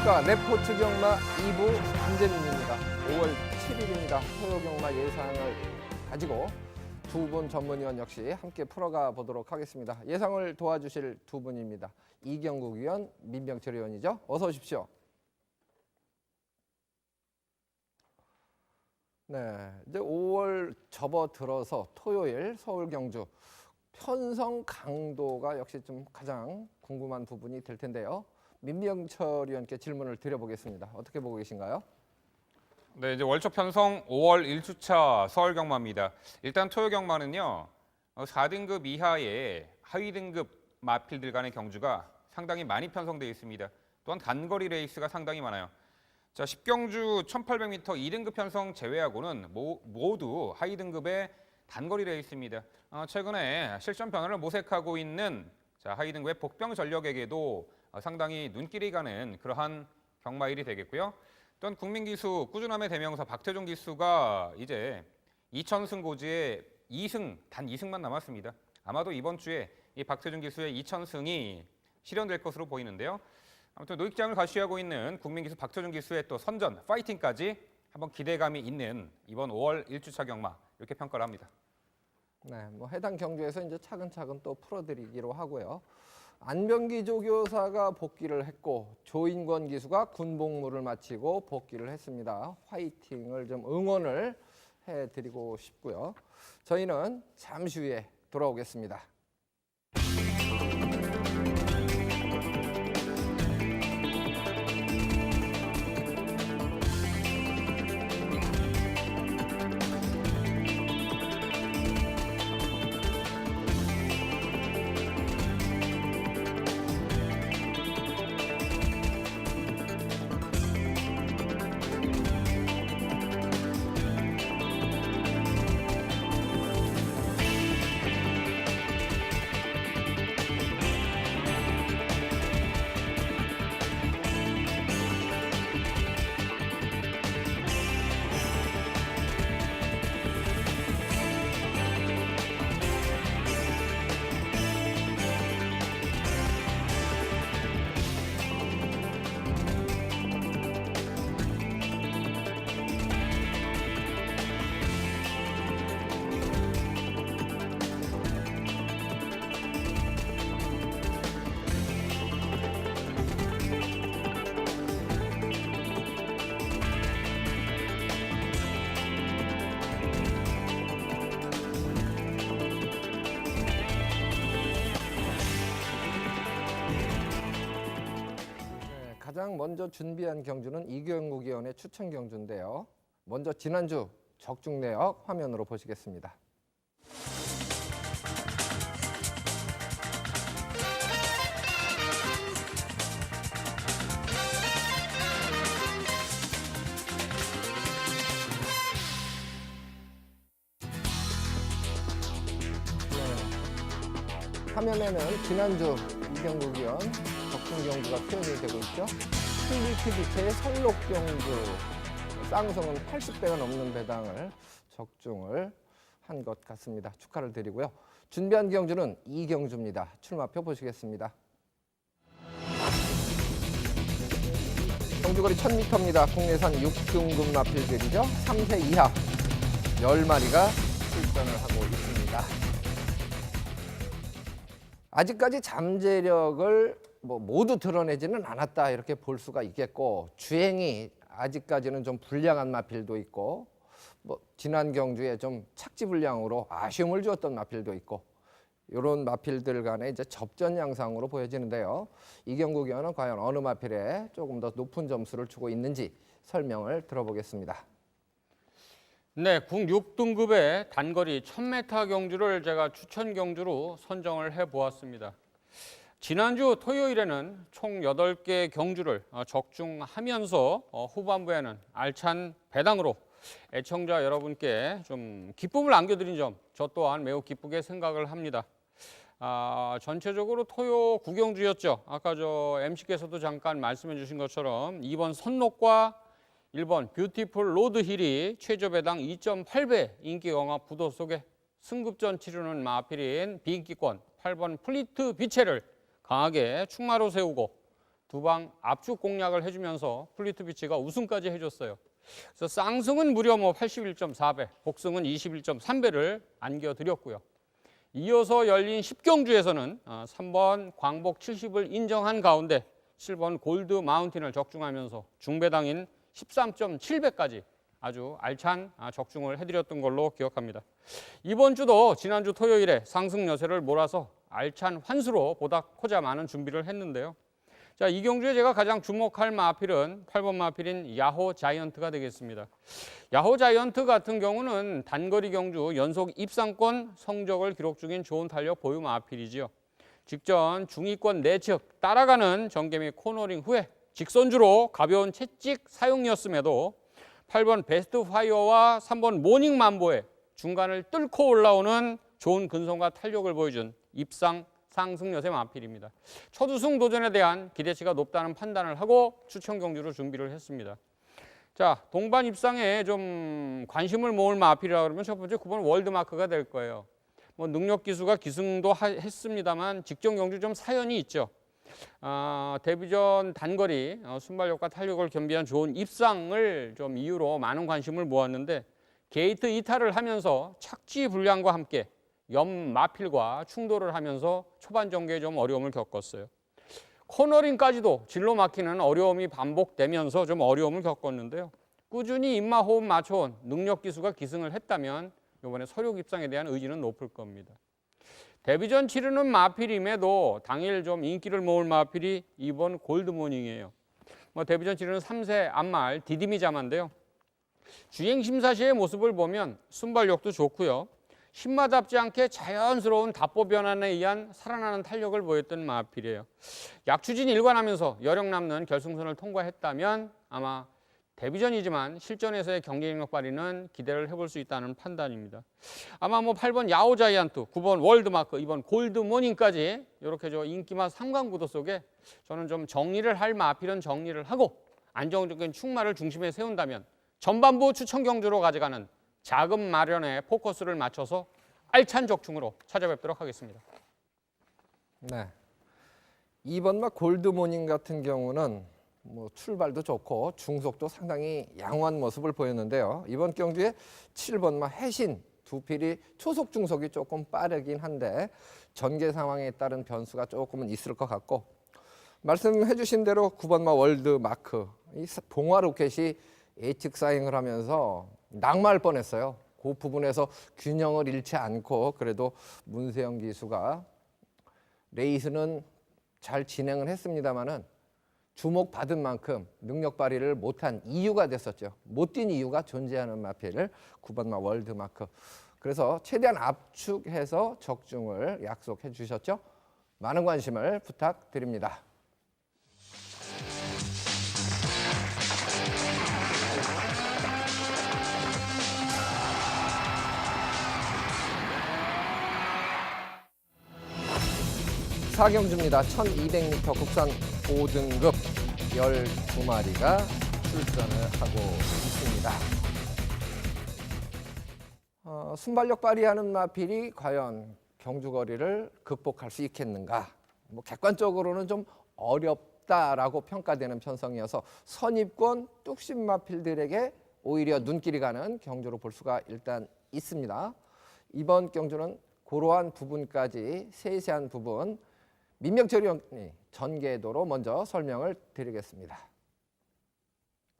안녕하십니까. 레포츠 경마 2부 안재민입니다. 5월 7일입니다. 토요 경마 예상을 가지고 두 분 전문위원 역시 함께 풀어가 보도록 하겠습니다. 예상을 도와주실 두 분입니다. 이경국 위원, 민병철 의원이죠. 어서 오십시오. 네, 이제 5월 접어들어서 토요일 서울 경주 편성 강도가 역시 좀 가장 궁금한 부분이 될 텐데요. 민병철 의원께 질문을 드려보겠습니다. 어떻게 보고 계신가요? 네, 이제 월초 편성 5월 1주차 서울 경마입니다. 일단 토요 경마는요, 4등급 이하의 하위 등급 마필들 간의 경주가 상당히 많이 편성되어 있습니다. 또한 단거리 레이스가 상당히 많아요. 자, 10경주 1800m 2등급 편성 제외하고는 모두 하위 등급의 단거리 레이스입니다. 최근에 실전 변화를 모색하고 있는 하위 등급의 복병 전력에게도 상당히 눈길이 가는 그러한 경마일이 되겠고요. 또한 국민기수 꾸준함의 대명사 박태종 기수가 이제 2000승 고지에 2승, 단 2승만 남았습니다. 아마도 이번 주에 이 박태종 기수의 2000승이 실현될 것으로 보이는데요. 아무튼 노익장을 가시하고 있는 국민기수 박태종 기수의 또 선전, 파이팅까지 한번 기대감이 있는 이번 5월 1주차 경마 이렇게 평가를 합니다. 네, 뭐 해당 경주에서 이제 차근차근 또 풀어드리기로 하고요. 안병기 조교사가 복귀를 했고 조인권 기수가 군복무를 마치고 복귀를 했습니다. 화이팅을 좀 응원을 해드리고 싶고요. 저희는 잠시 후에 돌아오겠습니다. 가장 먼저 준비한 경주는 이경국 의원의 추천 경주인데요. 먼저 지난주 적중 내역 화면으로 보시겠습니다. 네. 화면에는 지난주 이경국 의원 적중 경주가 표현이 되고 있죠. PVT 설록 경주 쌍성은 80배가 넘는 배당을 적중을 한 것 같습니다. 축하를 드리고요. 준비한 경주는 이 경주입니다. 출마표 보시겠습니다. 경주거리 1000m입니다. 국내산 6등급 마필들이죠. 3세 이하 10마리가 출전을 하고 있습니다. 아직까지 잠재력을 모두 드러내지는 않았다 이렇게 볼 수가 있겠고 주행이 아직까지는 좀 불량한 마필도 있고 지난 경주에 좀 착지불량으로 아쉬움을 주었던 마필도 있고 이런 마필들 간의 이제 접전 양상으로 보여지는데요. 이경국 의원은 과연 어느 마필에 조금 더 높은 점수를 주고 있는지 설명을 들어보겠습니다. 네, 국 6등급의 단거리 1000m 경주를 제가 추천 경주로 선정을 해보았습니다. 지난주 토요일에는 총 8개 경주를 적중하면서 후반부에는 알찬 배당으로 애청자 여러분께 좀 기쁨을 안겨드린 점 저 또한 매우 기쁘게 생각을 합니다. 전체적으로 토요 9경주였죠. 아까 MC께서도 잠깐 말씀해 주신 것처럼 2번 선록과 1번 뷰티풀 로드힐이 최저 배당 2.8배 인기 영화 부도 속에 승급전 치르는 마필인 비인기권 8번 플리트 비체를 강하게 충마로 세우고 두 방 압축 공략을 해주면서 플리트 비치가 우승까지 해줬어요. 그래서 쌍승은 무려 81.4배, 복승은 21.3배를 안겨드렸고요. 이어서 열린 10경주에서는 3번 광복 70을 인정한 가운데 7번 골드 마운틴을 적중하면서 중배당인 13.7배까지 아주 알찬 적중을 해드렸던 걸로 기억합니다. 이번 주도 지난주 토요일에 상승 여세를 몰아서 알찬 환수로 보다 코자 많은 준비를 했는데요. 자, 이 경주에 제가 가장 주목할 마필은 8번 마필인 야호 자이언트가 되겠습니다. 야호 자이언트 같은 경우는 단거리 경주 연속 입상권 성적을 기록 중인 좋은 탄력 보유 마필이지요. 직전 중위권 내측 따라가는 전개 및 코너링 후에 직선주로 가벼운 채찍 사용이었음에도 8번 베스트 파이어와 3번 모닝 만보에 중간을 뚫고 올라오는 좋은 근성과 탄력을 보여준 입상 상승 여세 마필입니다. 첫 우승 도전에 대한 기대치가 높다는 판단을 하고 추천 경주로 준비를 했습니다. 자, 동반 입상에 좀 관심을 모을 마필이라 그러면 첫 번째 9번 월드마크가 될 거예요. 뭐 능력 기수가 기승도 했습니다만 직전 경주 좀 사연이 있죠. 데뷔전 단거리 순발력과 탄력을 겸비한 좋은 입상을 좀 이유로 많은 관심을 모았는데 게이트 이탈을 하면서 착지 불량과 함께 옆 마필과 충돌을 하면서 초반 전개에 좀 어려움을 겪었어요. 코너링까지도 진로 막히는 어려움이 반복되면서 좀 어려움을 겪었는데요. 꾸준히 입마 호흡 맞춰온 능력 기수가 기승을 했다면 이번에 서력 입상에 대한 의지는 높을 겁니다. 데뷔전 치르는 마필임에도 당일 좀 인기를 모을 마필이 이번 골드모닝이에요. 데뷔전 치르는 3세 암말 디디미 자마인데요. 주행 심사 시의 모습을 보면 순발력도 좋고요. 신마답지 않게 자연스러운 답보 변환에 의한 살아나는 탄력을 보였던 마필이에요. 약추진 일관하면서 여력 남는 결승선을 통과했다면 아마 데뷔전이지만 실전에서의 경쟁력 발휘는 기대를 해볼 수 있다는 판단입니다. 아마 8번 야오 자이언트, 9번 월드마크, 2번 골드모닝까지 이렇게 인기마 3강 구도 속에 저는 좀 정리를 할 마필은 정리를 하고 안정적인 충마를 중심에 세운다면 전반부 추천 경주로 가져가는 자금 마련에 포커스를 맞춰서 알찬 적중으로 찾아뵙도록 하겠습니다. 네. 2번 골드모닝 같은 경우는 출발도 좋고 중속도 상당히 양호한 모습을 보였는데요. 이번 경주에 7번 해신 두 필이 초속 중속이 조금 빠르긴 한데 전개 상황에 따른 변수가 조금은 있을 것 같고 말씀해 주신 대로 9번 월드마크 이 봉화 로켓이 예측 사행을 하면서 낙마할 뻔했어요. 그 부분에서 균형을 잃지 않고 그래도 문세영 기수가 레이스는 잘 진행을 했습니다마는 주목받은 만큼 능력 발휘를 못한 이유가 됐었죠. 못 뛴 이유가 존재하는 마필 9번 월드마크. 그래서 최대한 압축해서 적중을 약속해 주셨죠. 많은 관심을 부탁드립니다. 사경주입니다. 1200m 국산 5등급 12마리가 출전을 하고 있습니다. 순발력 발휘하는 마필이 과연 경주거리를 극복할 수 있겠는가? 객관적으로는 좀 어렵다라고 평가되는 편성이어서 선입권 뚝심 마필들에게 오히려 눈길이 가는 경주로 볼 수가 일단 있습니다. 이번 경주는 그러한 부분까지 세세한 부분 민명철 의원이 전개도로 먼저 설명을 드리겠습니다.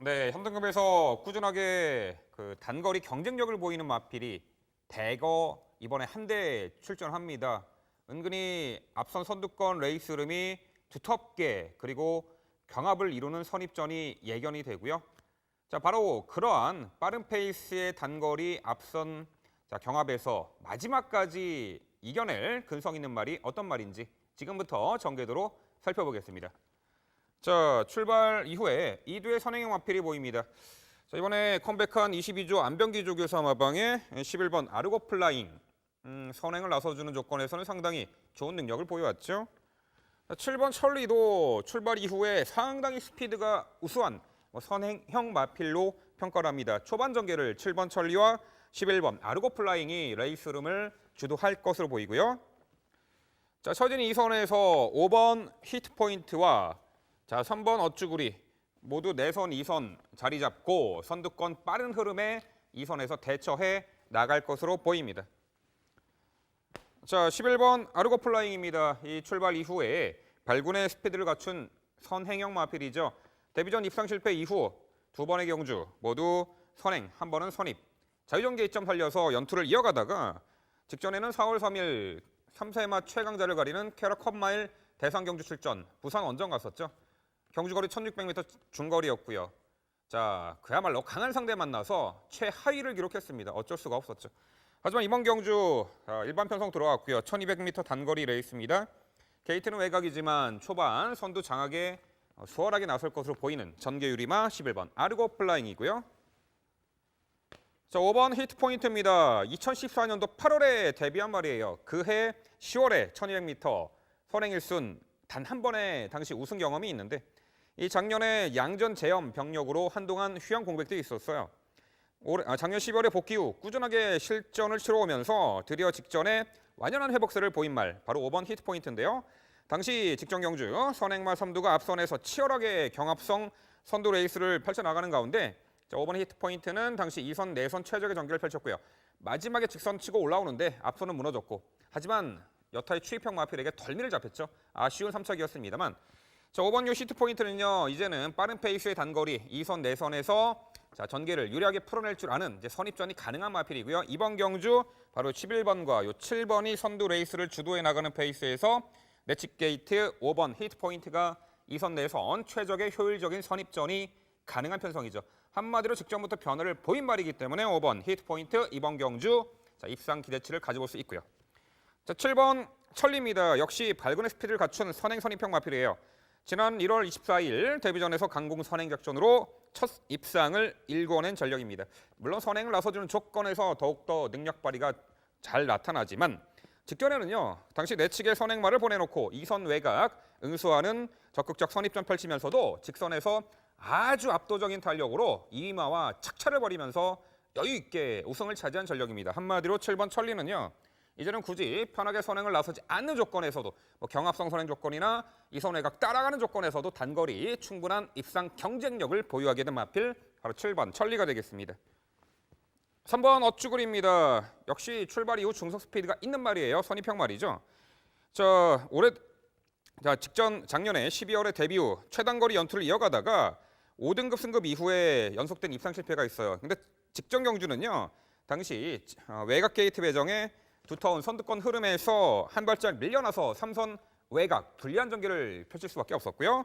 네, 현등급에서 꾸준하게 단거리 경쟁력을 보이는 마필이 대거 이번에 한 대 출전합니다. 은근히 앞선 선두권 레이스 흐름이 두텁게 그리고 경합을 이루는 선입전이 예견이 되고요. 자, 바로 그러한 빠른 페이스의 단거리 앞선 경합에서 마지막까지 이겨낼 근성 있는 말이 어떤 말인지 지금부터 전개도로 살펴보겠습니다. 자, 출발 이후에 2두의 선행형 마필이 보입니다. 자, 이번에 컴백한 22조 안병기 조교사 마방의 11번 아르고 플라잉 선행을 나서주는 조건에서는 상당히 좋은 능력을 보여왔죠. 7번 천리도 출발 이후에 상당히 스피드가 우수한 선행형 마필로 평가를 합니다. 초반 전개를 7번 천리와 11번 아르고 플라잉이 레이스 흐름을 주도할 것으로 보이고요. 자, 처진 2선에서 5번 히트포인트와 자, 3번 어쭈구리 모두 내선 2선 자리 잡고 선두권 빠른 흐름에 2선에서 대처해 나갈 것으로 보입니다. 자, 11번 아르고 플라잉입니다. 이 출발 이후에 발군의 스피드를 갖춘 선행형 마필이죠. 데뷔전 입상 실패 이후 두 번의 경주 모두 선행, 한 번은 선입. 자유전개 2점 살려서 연투를 이어가다가 직전에는 4월 3일 3세마 최강자를 가리는 캐럿 컵마일 대상 경주 출전 부산 원정 갔었죠. 경주거리 1600m 중거리였고요. 자, 그야말로 강한 상대 만나서 최하위를 기록했습니다. 어쩔 수가 없었죠. 하지만 이번 경주 일반 편성 들어왔고요. 1200m 단거리 레이스입니다. 게이트는 외곽이지만 초반 선두 장악에 수월하게 나설 것으로 보이는 전개유리마 11번 아르고 플라잉이고요. 자, 5번 히트 포인트입니다. 2014년도 8월에 데뷔한 말이에요. 그해 10월에 1200m 선행 1순 단 한 번의 당시 우승 경험이 있는데 이 작년에 양전 재염 병력으로 한동안 휴양 공백도 있었어요. 작년 12월에 복귀 후 꾸준하게 실전을 치러오면서 드디어 직전에 완연한 회복세를 보인 말 바로 5번 히트 포인트인데요. 당시 직전 경주 선행마 3두가 앞선에서 치열하게 경합성 선두 레이스를 펼쳐나가는 가운데 자, 5번 히트 포인트는 당시 2선, 내선 최적의 전개를 펼쳤고요. 마지막에 직선 치고 올라오는데 앞선은 무너졌고 하지만 여타의 추입형 마필에게 덜미를 잡혔죠. 아쉬운 3착이었습니다만 자, 5번 요 히트 포인트는요. 이제는 빠른 페이스의 단거리 2선, 내선에서 자, 전개를 유리하게 풀어낼 줄 아는 이제 선입전이 가능한 마필이고요. 이번 경주 바로 11번과 요 7번이 선두 레이스를 주도해 나가는 페이스에서 내측 게이트 5번 히트 포인트가 2선, 내선 최적의 효율적인 선입전이 가능한 편성이죠. 한마디로 직전부터 변화를 보인 말이기 때문에 5번 히트 포인트 이번 경주 자, 입상 기대치를 가져볼 수 있고요. 자, 7번 천리입니다. 역시 발군의 스피드를 갖춘 선행 선입형 마필이에요. 지난 1월 24일 데뷔전에서 강공 선행 작전으로 첫 입상을 일궈낸 전력입니다. 물론 선행을 나서주는 조건에서 더욱더 능력 발휘가 잘 나타나지만 직전에는요. 당시 내측의 선행마를 보내놓고 2선 외곽 응수하는 적극적 선입전 펼치면서도 직선에서 아주 압도적인 탄력으로 2위마와 착차를 벌이면서 여유 있게 우승을 차지한 전력입니다. 한마디로 7번 천리는요. 이제는 굳이 편하게 선행을 나서지 않는 조건에서도 경합성 선행 조건이나 2선 외곽 따라가는 조건에서도 단거리 충분한 입상 경쟁력을 보유하게 된 마필 바로 7번 천리가 되겠습니다. 3번 어쭈구리입니다. 역시 출발 이후 중속 스피드가 있는 말이에요. 선입형 말이죠. 작년에 12월에 데뷔 후 최단거리 연투를 이어가다가 5등급 승급 이후에 연속된 입상 실패가 있어요. 근데 직전 경주는요. 당시 외곽 게이트 배정에 두터운 선두권 흐름에서 한 발짝 밀려나서 3선 외곽 불리한 전개를 펼칠 수밖에 없었고요.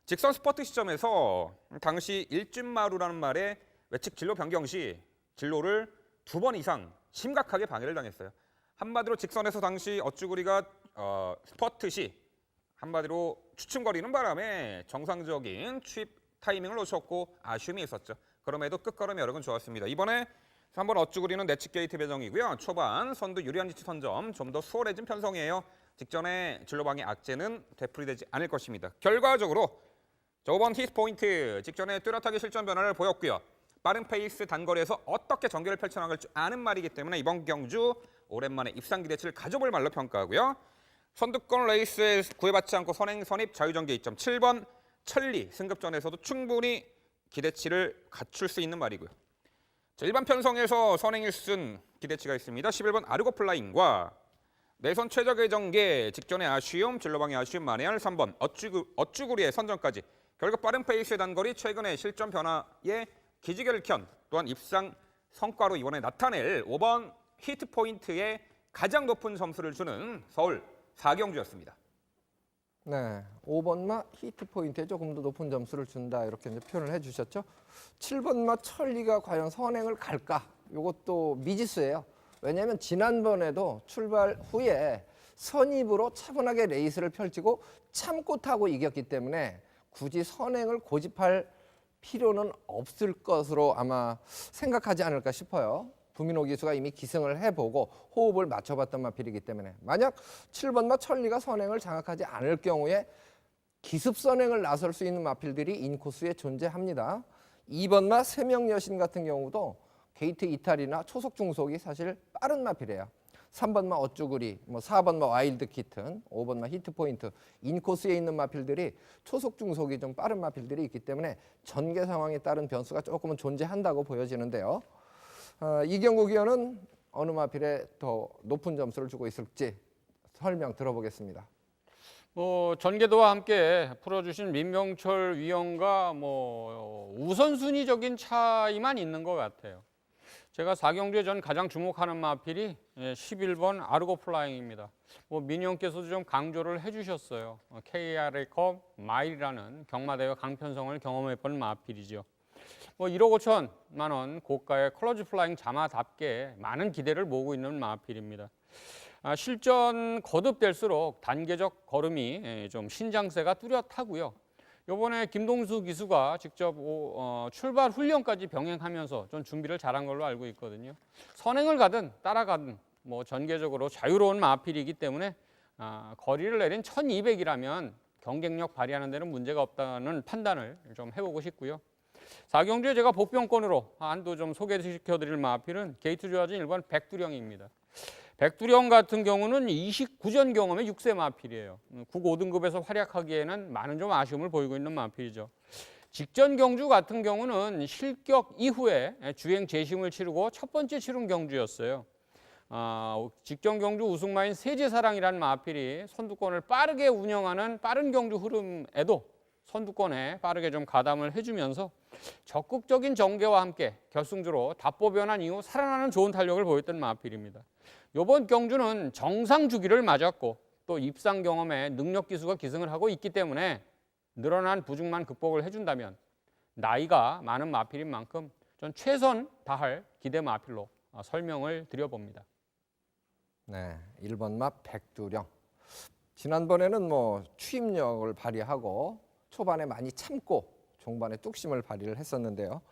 직선 스퍼트 시점에서 당시 일진마루라는 말에 외측 진로 변경 시 진로를 2번 이상 심각하게 방해를 당했어요. 한마디로 직선에서 당시 어쭈구리가 스퍼트 시 한마디로 추춤거리는 바람에 정상적인 추입 타이밍을 놓쳤고 아쉬움이 있었죠. 그럼에도 끝걸음 여력은 좋았습니다. 이번에 3번 어쭈구리는 내측 게이트 배정이고요. 초반 선두 유리한 위치 선점 좀 더 수월해진 편성이에요. 직전에 진로방의 악재는 되풀이되지 않을 것입니다. 결과적으로 5번 히트 포인트 직전에 뚜렷하게 실전 변화를 보였고요. 빠른 페이스 단거리에서 어떻게 전개를 펼쳐나갈 줄 아는 말이기 때문에 이번 경주 오랜만에 입상 기대치를 가져볼 말로 평가하고요. 선두권 레이스에 구애받지 않고 선행 선입 자유전개 2점 7번 천리 승급전에서도 충분히 기대치를 갖출 수 있는 말이고요. 자, 일반 편성에서 선행 1순 기대치가 있습니다. 11번 아르고 플라잉과 내선 최적의 전개 직전의 아쉬움 진로방의 아쉬움 만회할 3번 어쭈구리의 선전까지 결국 빠른 페이스의 단거리 최근의 실전 변화에 기지개를 켠 또한 입상 성과로 이번에 나타낼 5번 히트 포인트에 가장 높은 점수를 주는 서울 4경주였습니다. 네, 5번마 히트 포인트에 조금 더 높은 점수를 준다 이렇게 이제 표현을 해주셨죠. 7번마 천리가 과연 선행을 갈까? 이것도 미지수예요. 왜냐하면 지난번에도 출발 후에 선입으로 차분하게 레이스를 펼치고 참고 타고 이겼기 때문에 굳이 선행을 고집할 필요는 없을 것으로 아마 생각하지 않을까 싶어요. 부민호 기수가 이미 기승을 해보고 호흡을 맞춰봤던 마필이기 때문에 만약 7번마 천리가 선행을 장악하지 않을 경우에 기습 선행을 나설 수 있는 마필들이 인코스에 존재합니다. 2번마 세명여신 같은 경우도 게이트 이탈이나 초속 중속이 사실 빠른 마필이에요. 3번마 어쭈구리, 뭐 4번마 와일드 키튼, 5번마 히트포인트, 인코스에 있는 마필들이 초속 중속이 좀 빠른 마필들이 있기 때문에 전개 상황에 따른 변수가 조금은 존재한다고 보여지는데요. 이경국 위원은 어느 마필에 더 높은 점수를 주고 있을지 설명 들어보겠습니다. 전개도와 함께 풀어주신 민병철 위원과 우선순위적인 차이만 있는 것 같아요. 제가 4경주에 전 가장 주목하는 마필이 11번 아르고 플라잉입니다. 민영께서도 좀 강조를 해주셨어요. KRA컵 마일이라는 경마대회 강편성을 경험해본 마필이죠. 1억 5천만 원 고가의 컬러즈 플라잉 자마답게 많은 기대를 모으고 있는 마필입니다. 실전 거듭될수록 단계적 걸음이 좀 신장세가 뚜렷하고요. 이번에 김동수 기수가 직접 출발 훈련까지 병행하면서 좀 준비를 잘한 걸로 알고 있거든요. 선행을 가든 따라가든 전개적으로 자유로운 마필이기 때문에 거리를 내린 1200이라면 경쟁력 발휘하는 데는 문제가 없다는 판단을 좀 해보고 싶고요. 4경주에 제가 복병권으로 한도 좀 소개시켜드릴 마필은 게이트 조아진 1번 백두령입니다. 백두령 같은 경우는 29전 경험의 6세 마필이에요. 국 5등급에서 활약하기에는 많은 좀 아쉬움을 보이고 있는 마필이죠. 직전 경주 같은 경우는 실격 이후에 주행 재심을 치르고 첫 번째 치른 경주였어요. 직전 경주 우승마인 세제사랑이라는 마필이 선두권을 빠르게 운영하는 빠른 경주 흐름에도 선두권에 빠르게 좀 가담을 해주면서 적극적인 전개와 함께 결승주로 답보변한 이후 살아나는 좋은 탄력을 보였던 마필입니다. 이번 경주는 정상 주기를 맞았고 또 입상 경험에 능력 기수가 기승을 하고 있기 때문에 늘어난 부족만 극복을 해준다면 나이가 많은 마필인 만큼 전 최선 다할 기대 마필로 설명을 드려봅니다. 네, 1번마 백두령. 지난번에는 추임력을 발휘하고 초반에 많이 참고 종반에 뚝심을 발휘를 했었는데요.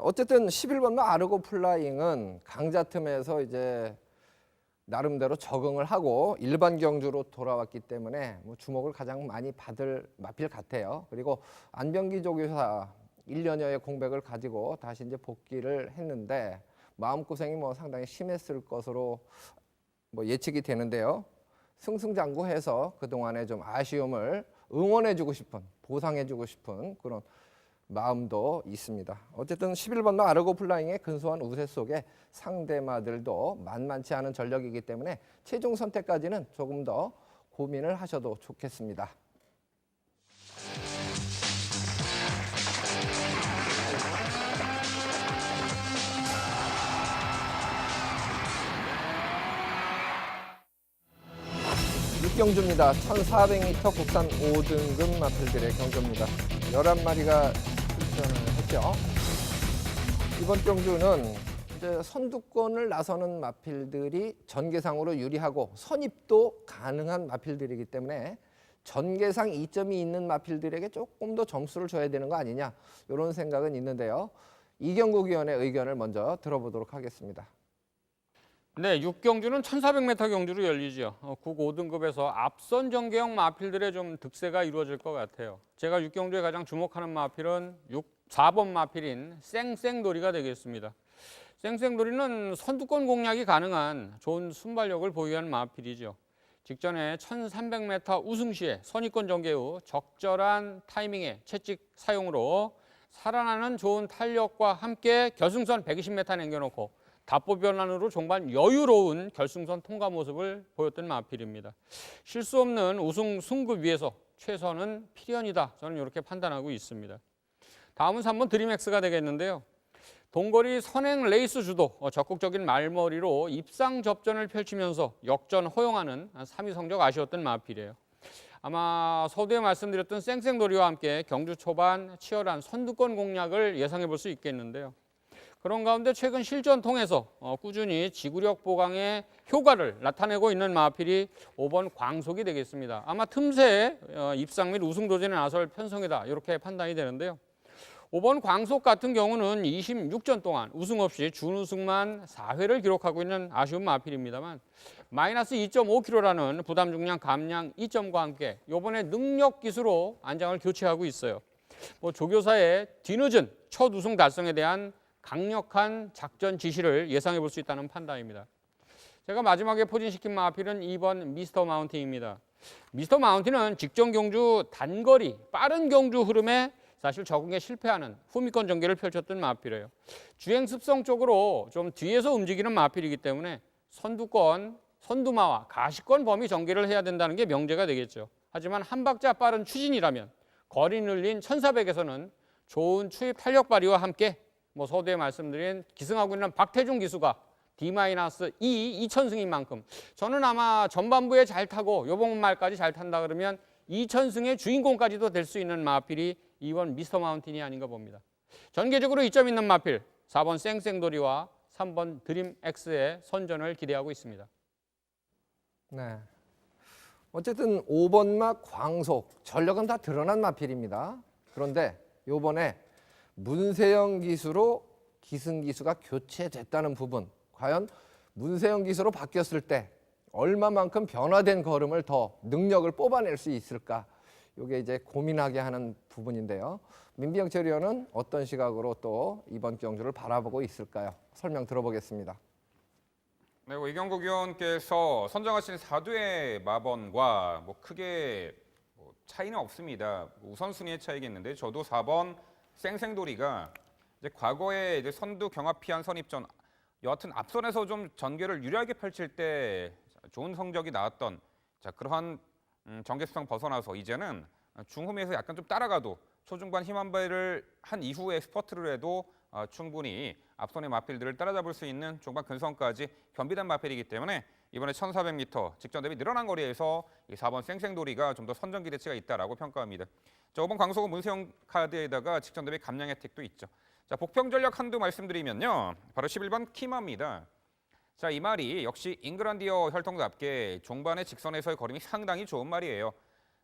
어쨌든 11번마 아르고 플라잉은 강자 틈에서 이제 나름대로 적응을 하고 일반 경주로 돌아왔기 때문에 주목을 가장 많이 받을 마필 같아요. 그리고 안병기 조교사 1년여의 공백을 가지고 다시 이제 복귀를 했는데 마음고생이 상당히 심했을 것으로 예측이 되는데요. 승승장구해서 그동안의 좀 아쉬움을 응원해주고 싶은, 보상해주고 싶은 그런 마음도 있습니다. 어쨌든 11번마 아르고 플라잉의 근소한 우세 속에 상대마들도 만만치 않은 전력이기 때문에 최종 선택까지는 조금 더 고민을 하셔도 좋겠습니다. 경주입니다. 1400m 국산 5등급 마필들의 경주입니다. 11마리가 출전을 했죠. 이번 경주는 이제 선두권을 나서는 마필들이 전개상으로 유리하고 선입도 가능한 마필들이기 때문에 전개상 이점이 있는 마필들에게 조금 더 점수를 줘야 되는 거 아니냐 이런 생각은 있는데요. 이경국 위원의 의견을 먼저 들어보도록 하겠습니다. 네, 6경주는 1400m 경주로 열리죠. 국 5등급에서 앞선 전개형 마필들의 좀 득세가 이루어질 것 같아요. 제가 6경주에 가장 주목하는 마필은 4번 마필인 쌩쌩돌이가 되겠습니다. 쌩쌩돌이는 선두권 공략이 가능한 좋은 순발력을 보유한 마필이죠. 직전에 1300m 우승 시에 선입권 전개 후 적절한 타이밍의 채찍 사용으로 살아나는 좋은 탄력과 함께 결승선 120m 남겨놓고 답보 변환으로 종반 여유로운 결승선 통과 모습을 보였던 마필입니다. 실수 없는 우승 승급 위에서 최선은 필연이다. 저는 이렇게 판단하고 있습니다. 다음은 3번 드림엑스가 되겠는데요. 동거리 선행 레이스 주도 적극적인 말머리로 입상 접전을 펼치면서 역전 허용하는 3위 성적 아쉬웠던 마필이에요. 아마 서두에 말씀드렸던 쌩쌩돌이와 함께 경주 초반 치열한 선두권 공략을 예상해 볼 수 있겠는데요. 그런 가운데 최근 실전 통해서 꾸준히 지구력 보강의 효과를 나타내고 있는 마필이 5번 광속이 되겠습니다. 아마 틈새에 입상 및 우승 도전에 나설 편성이다 이렇게 판단이 되는데요. 5번 광속 같은 경우는 26전 동안 우승 없이 준우승만 4회를 기록하고 있는 아쉬운 마필입니다만 마이너스 2.5kg라는 부담 중량 감량 2점과 함께 이번에 능력 기수로 안장을 교체하고 있어요. 조교사의 뒤늦은 첫 우승 달성에 대한 강력한 작전 지시를 예상해 볼 수 있다는 판단입니다. 제가 마지막에 포진시킨 마필은 2번 미스터 마운틴입니다. 미스터 마운틴은 직전 경주 단거리, 빠른 경주 흐름에 사실 적응에 실패하는 후미권 전개를 펼쳤던 마필이에요. 주행 습성 쪽으로 좀 뒤에서 움직이는 마필이기 때문에 선두권, 선두마와 가시권 범위 전개를 해야 된다는 게 명제가 되겠죠. 하지만 한 박자 빠른 추진이라면 거리 늘린 1400에서는 좋은 추입 탄력 발휘와 함께 서두에 말씀드린 기승하고 있는 박태중 기수가 D-2 2000승인 만큼 저는 아마 전반부에 잘 타고 요번 말까지 잘 탄다 그러면 2000승의 주인공까지도 될 수 있는 마필이 2번 미스터 마운틴이 아닌가 봅니다. 전개적으로 이점 있는 마필 4번 쌩쌩도리와 3번 드림X의 선전을 기대하고 있습니다. 네. 어쨌든 5번마 광속 전력은 다 드러난 마필입니다. 그런데 요번에 문세영 기수로 기승 기수가 교체됐다는 부분, 과연 문세영 기수로 바뀌었을 때 얼마만큼 변화된 걸음을 더 능력을 뽑아낼 수 있을까? 이게 이제 고민하게 하는 부분인데요. 민병철 의원은 어떤 시각으로 또 이번 경주를 바라보고 있을까요? 설명 들어보겠습니다. 네, 이경국 의원께서 선정하신 4두의 마번과 크게 차이는 없습니다. 우선순위의 차이겠는데 저도 4번 쌩쌩도리가 이제 과거에 이제 선두 경합피한 선입전 여하튼 앞선에서 좀 전개를 유리하게 펼칠 때 좋은 성적이 나왔던 그러한 전개수상 벗어나서 이제는 중후미에서 약간 좀 따라가도 초중반 힘 한 발을 한 이후에 스퍼트를 해도 충분히 앞선의 마필들을 따라잡을 수 있는 종반 근성까지 겸비된 마필이기 때문에 이번에 1400m 직전 대비 늘어난 거리에서 이 4번 쌩쌩도리가 좀 더 선전 기대치가 있다라고 평가합니다. 이번 광속은 문세영 카드에다가 직전 대비 감량 혜택도 있죠. 복평 전력 한두 말씀드리면요. 바로 11번 키마입니다. 이 말이 역시 잉그란디어 혈통답게 종반의 직선에서의 걸음이 상당히 좋은 말이에요.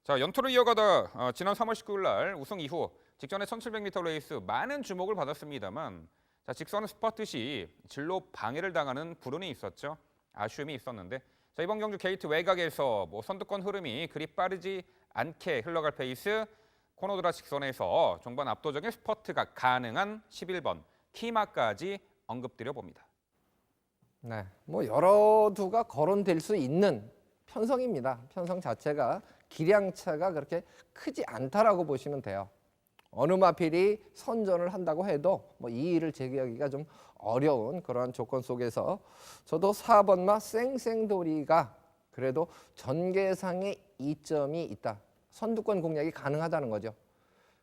연토를 이어가다 지난 3월 19일 날 우승 이후 직전에 1700m 레이스 많은 주목을 받았습니다만 직선 스퍼트 시 진로 방해를 당하는 불운이 있었죠. 아쉬움이 있었는데 이번 경주 게이트 외곽에서 선두권 흐름이 그리 빠르지 않게 흘러갈 페이스 코너드라 직선에서 종반 압도적인 스퍼트가 가능한 11번 키마까지 언급드려 봅니다. 네, 여러 두가 거론될 수 있는 편성입니다. 편성 자체가 기량차가 그렇게 크지 않다라고 보시면 돼요. 어느 마필이 선전을 한다고 해도 이의를 제기하기가 좀 어려운 그러한 조건 속에서 저도 4번마 쌩쌩도리가 그래도 전개상의 이점이 있다. 선두권 공략이 가능하다는 거죠.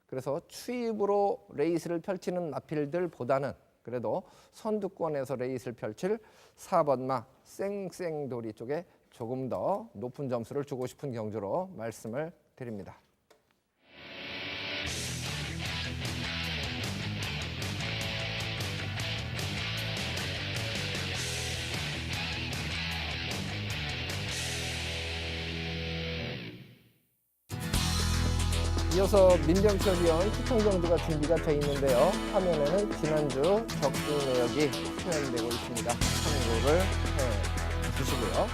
그래서 추입으로 레이스를 펼치는 마필들보다는 그래도 선두권에서 레이스를 펼칠 4번마 쌩쌩도리 쪽에 조금 더 높은 점수를 주고 싶은 경주로 말씀을 드립니다. 이어서 민병철 의원 추천 경주가 준비가 돼 있는데요. 화면에는 지난주 적중 내역이 표현되고 있습니다. 참고를 해주시고요.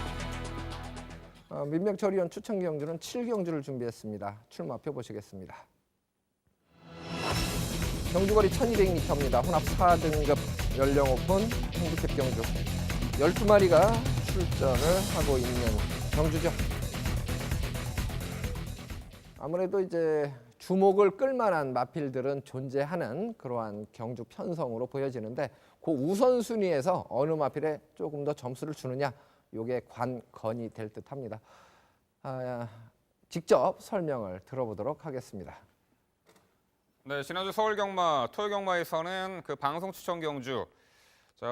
민병철 의원 추천 경주는 7경주를 준비했습니다. 출마표 보시겠습니다. 경주거리 1200m입니다. 혼합 4등급 연령 오픈 핸디캡 경주. 12마리가 출전을 하고 있는 경주죠. 아무래도 이제 주목을 끌만한 마필들은 존재하는 그러한 경주 편성으로 보여지는데 그 우선순위에서 어느 마필에 조금 더 점수를 주느냐 이게 관건이 될 듯합니다. 직접 설명을 들어보도록 하겠습니다. 네, 지난주 서울 경마, 토요 경마에서는 그 방송 추천 경주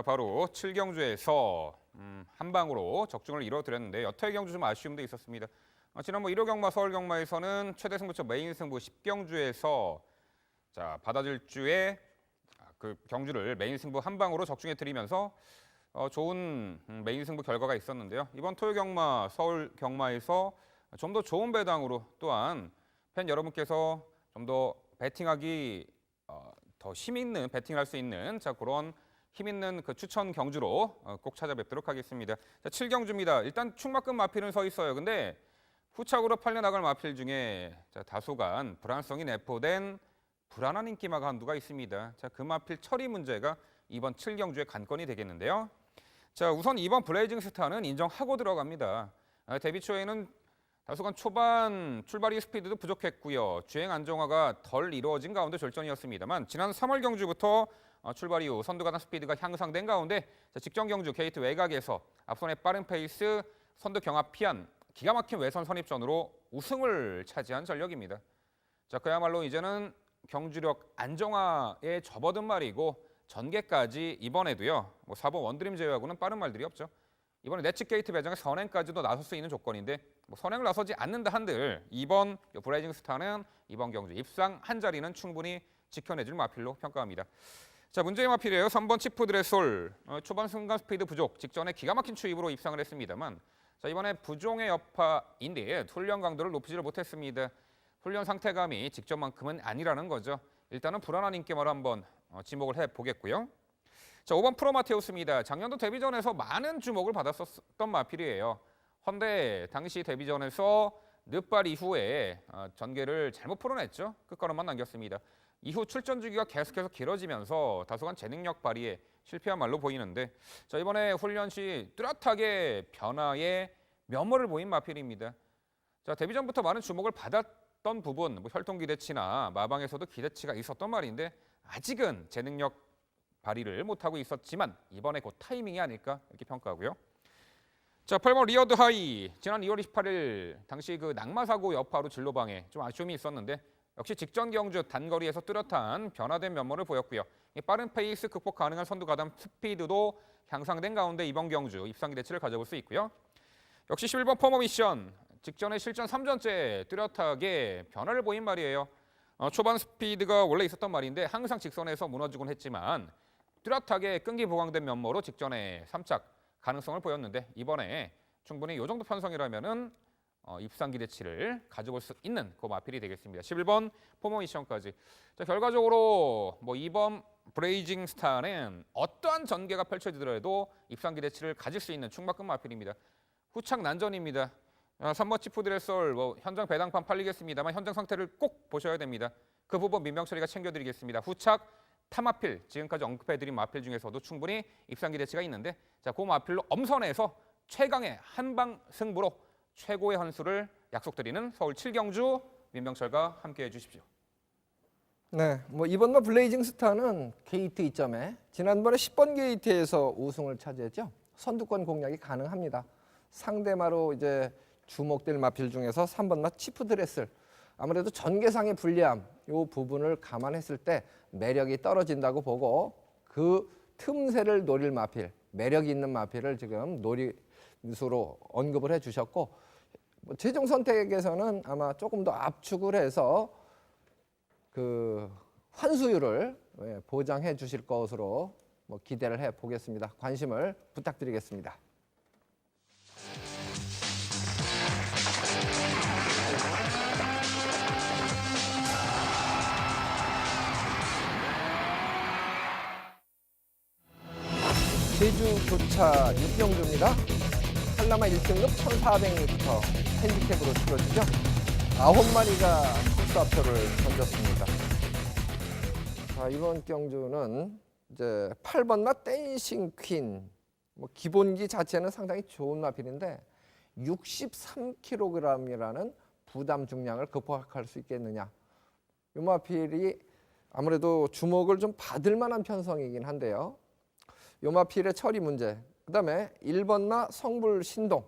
바로 7경주에서 한 방으로 적중을 이뤄드렸는데 여타의 경주 좀 아쉬움도 있었습니다. 지난번 1호 경마 서울 경마에서는 최대 승부처 메인 승부 10경주에서 받아질주의 그 경주를 메인 승부 한 방으로 적중해 드리면서 좋은 메인 승부 결과가 있었는데요. 이번 토요 경마 서울 경마에서 좀 더 좋은 배당으로 또한 팬 여러분께서 좀 더 배팅하기 더 힘 있는 배팅할 수 있는 그런 힘 있는 그 추천 경주로 꼭 찾아뵙도록 하겠습니다. 7경주입니다. 일단 충마급 마필은 서 있어요. 근데 후착으로 팔려나갈 마필 중에 다소간 불안성이 내포된 불안한 인기마가 한두가 있습니다. 그 마필 처리 문제가 이번 7경주의 관건이 되겠는데요. 자, 우선 이번 블레이징 스타는 인정하고 들어갑니다. 데뷔 초에는 다소간 초반 출발이 스피드도 부족했고요. 주행 안정화가 덜 이루어진 가운데 절전이었습니다만 지난 3월 경주부터 출발 이후 선두 가단 스피드가 향상된 가운데 직전 경주 게이트 외곽에서 앞선의 빠른 페이스, 선두 경합 피한 기가 막힌 외선 선입전으로 우승을 차지한 전력입니다. 자, 그야말로 이제는 경주력 안정화에 접어든 말이고 전개까지 이번에도요. 4번 원드림 제외하고는 빠른 말들이 없죠. 이번에 내측 게이트 배정에 선행까지도 나설 수 있는 조건인데 선행을 나서지 않는다 한들 이번 블레이징 스타는 이번 경주 입상 한 자리는 충분히 지켜내줄 마필로 평가합니다. 자, 문제의 마필이에요. 3번 치프 드레솔. 초반 순간 스피드 부족, 직전에 기가 막힌 추입으로 입상을 했습니다만 자, 이번에 부종의 여파인데 훈련 강도를 높이지를 못했습니다. 훈련 상태감이 직전만큼은 아니라는 거죠. 일단은 불안한 인기말로 한번 지목을 해보겠고요. 자, 5번 프로마테우스입니다. 작년도 데뷔전에서 많은 주목을 받았었던 마필이에요. 헌데 당시 데뷔전에서 늦발 이후에 전개를 잘못 풀어냈죠. 끝걸음만 남겼습니다. 이후 출전 주기가 계속해서 길어지면서 다소간 재능력 발휘에 실패한 말로 보이는데 자, 이번에 훈련 시 뚜렷하게 변화의 면모를 보인 마필입니다. 자, 데뷔전부터 많은 주목을 받았던 부분, 혈통 기대치나 마방에서도 기대치가 있었던 말인데 아직은 재능력 발휘를 못하고 있었지만 이번에 곧 타이밍이 아닐까 이렇게 평가하고요. 자, 8번 리어드 하이. 지난 2월 28일 당시 그 낙마 사고 여파로 진로방해 좀 아쉬움이 있었는데 역시 직전 경주 단거리에서 뚜렷한 변화된 면모를 보였고요. 빠른 페이스 극복 가능한 선두 가담 스피드도 향상된 가운데 이번 경주 입상 기대치를 가져볼 수 있고요. 역시 11번 퍼머 미션. 직전에 실전 3전째 뚜렷하게 변화를 보인 말이에요. 초반 스피드가 원래 있었던 말인데 항상 직선에서 무너지곤 했지만 뚜렷하게 끈기 보강된 면모로 직전에 3착 가능성을 보였는데 이번에 충분히 이 정도 편성이라면은 입상 기대치를 가져볼 수 있는 그 마필이 되겠습니다. 11번 포모 미션까지. 자, 결과적으로 이번 블레이징 스타는 어떠한 전개가 펼쳐지더라도 입상 기대치를 가질 수 있는 충만급 마필입니다. 후착 난전입니다. 3번 치프 드레솔 현장 배당판 팔리겠습니다만 현장 상태를 꼭 보셔야 됩니다. 그 부분 민병 처리가 챙겨드리겠습니다. 후착 타마필 지금까지 언급해드린 마필 중에서도 충분히 입상 기대치가 있는데 자, 그 마필로 엄선해서 최강의 한방 승부로 최고의 헌수를 약속드리는 서울 7경주 민병철과 함께해 주십시오. 네, 이번 블레이징 스타는 게이트 2점에 지난번에 10번 게이트에서 우승을 차지했죠. 선두권 공략이 가능합니다. 상대마로 이제 주목될 마필 중에서 3번 마 치프 드레슬. 아무래도 전개상의 불리함 이 부분을 감안했을 때 매력이 떨어진다고 보고 그 틈새를 노릴 마필, 매력이 있는 마필을 지금 노림수로 언급을 해주셨고 최종 선택에서는 아마 조금 더 압축을 해서 그 환수율을 보장해 주실 것으로 기대를 해 보겠습니다. 관심을 부탁드리겠습니다. 제주 교차 6경주입니다. 한라마 1등급 1,400m 핸디캡으로 치러지죠. 9마리가 출사표를 던졌습니다. 자, 이번 경주는 이제 8번 마 댄싱 퀸. 기본기 자체는 상당히 좋은 마필인데 63kg이라는 부담 중량을 극복할 수 있겠느냐. 이 마필이 아무래도 주목을 좀 받을 만한 편성이긴 한데요. 요마필의 처리 문제, 그다음에 1번마 성불 신동,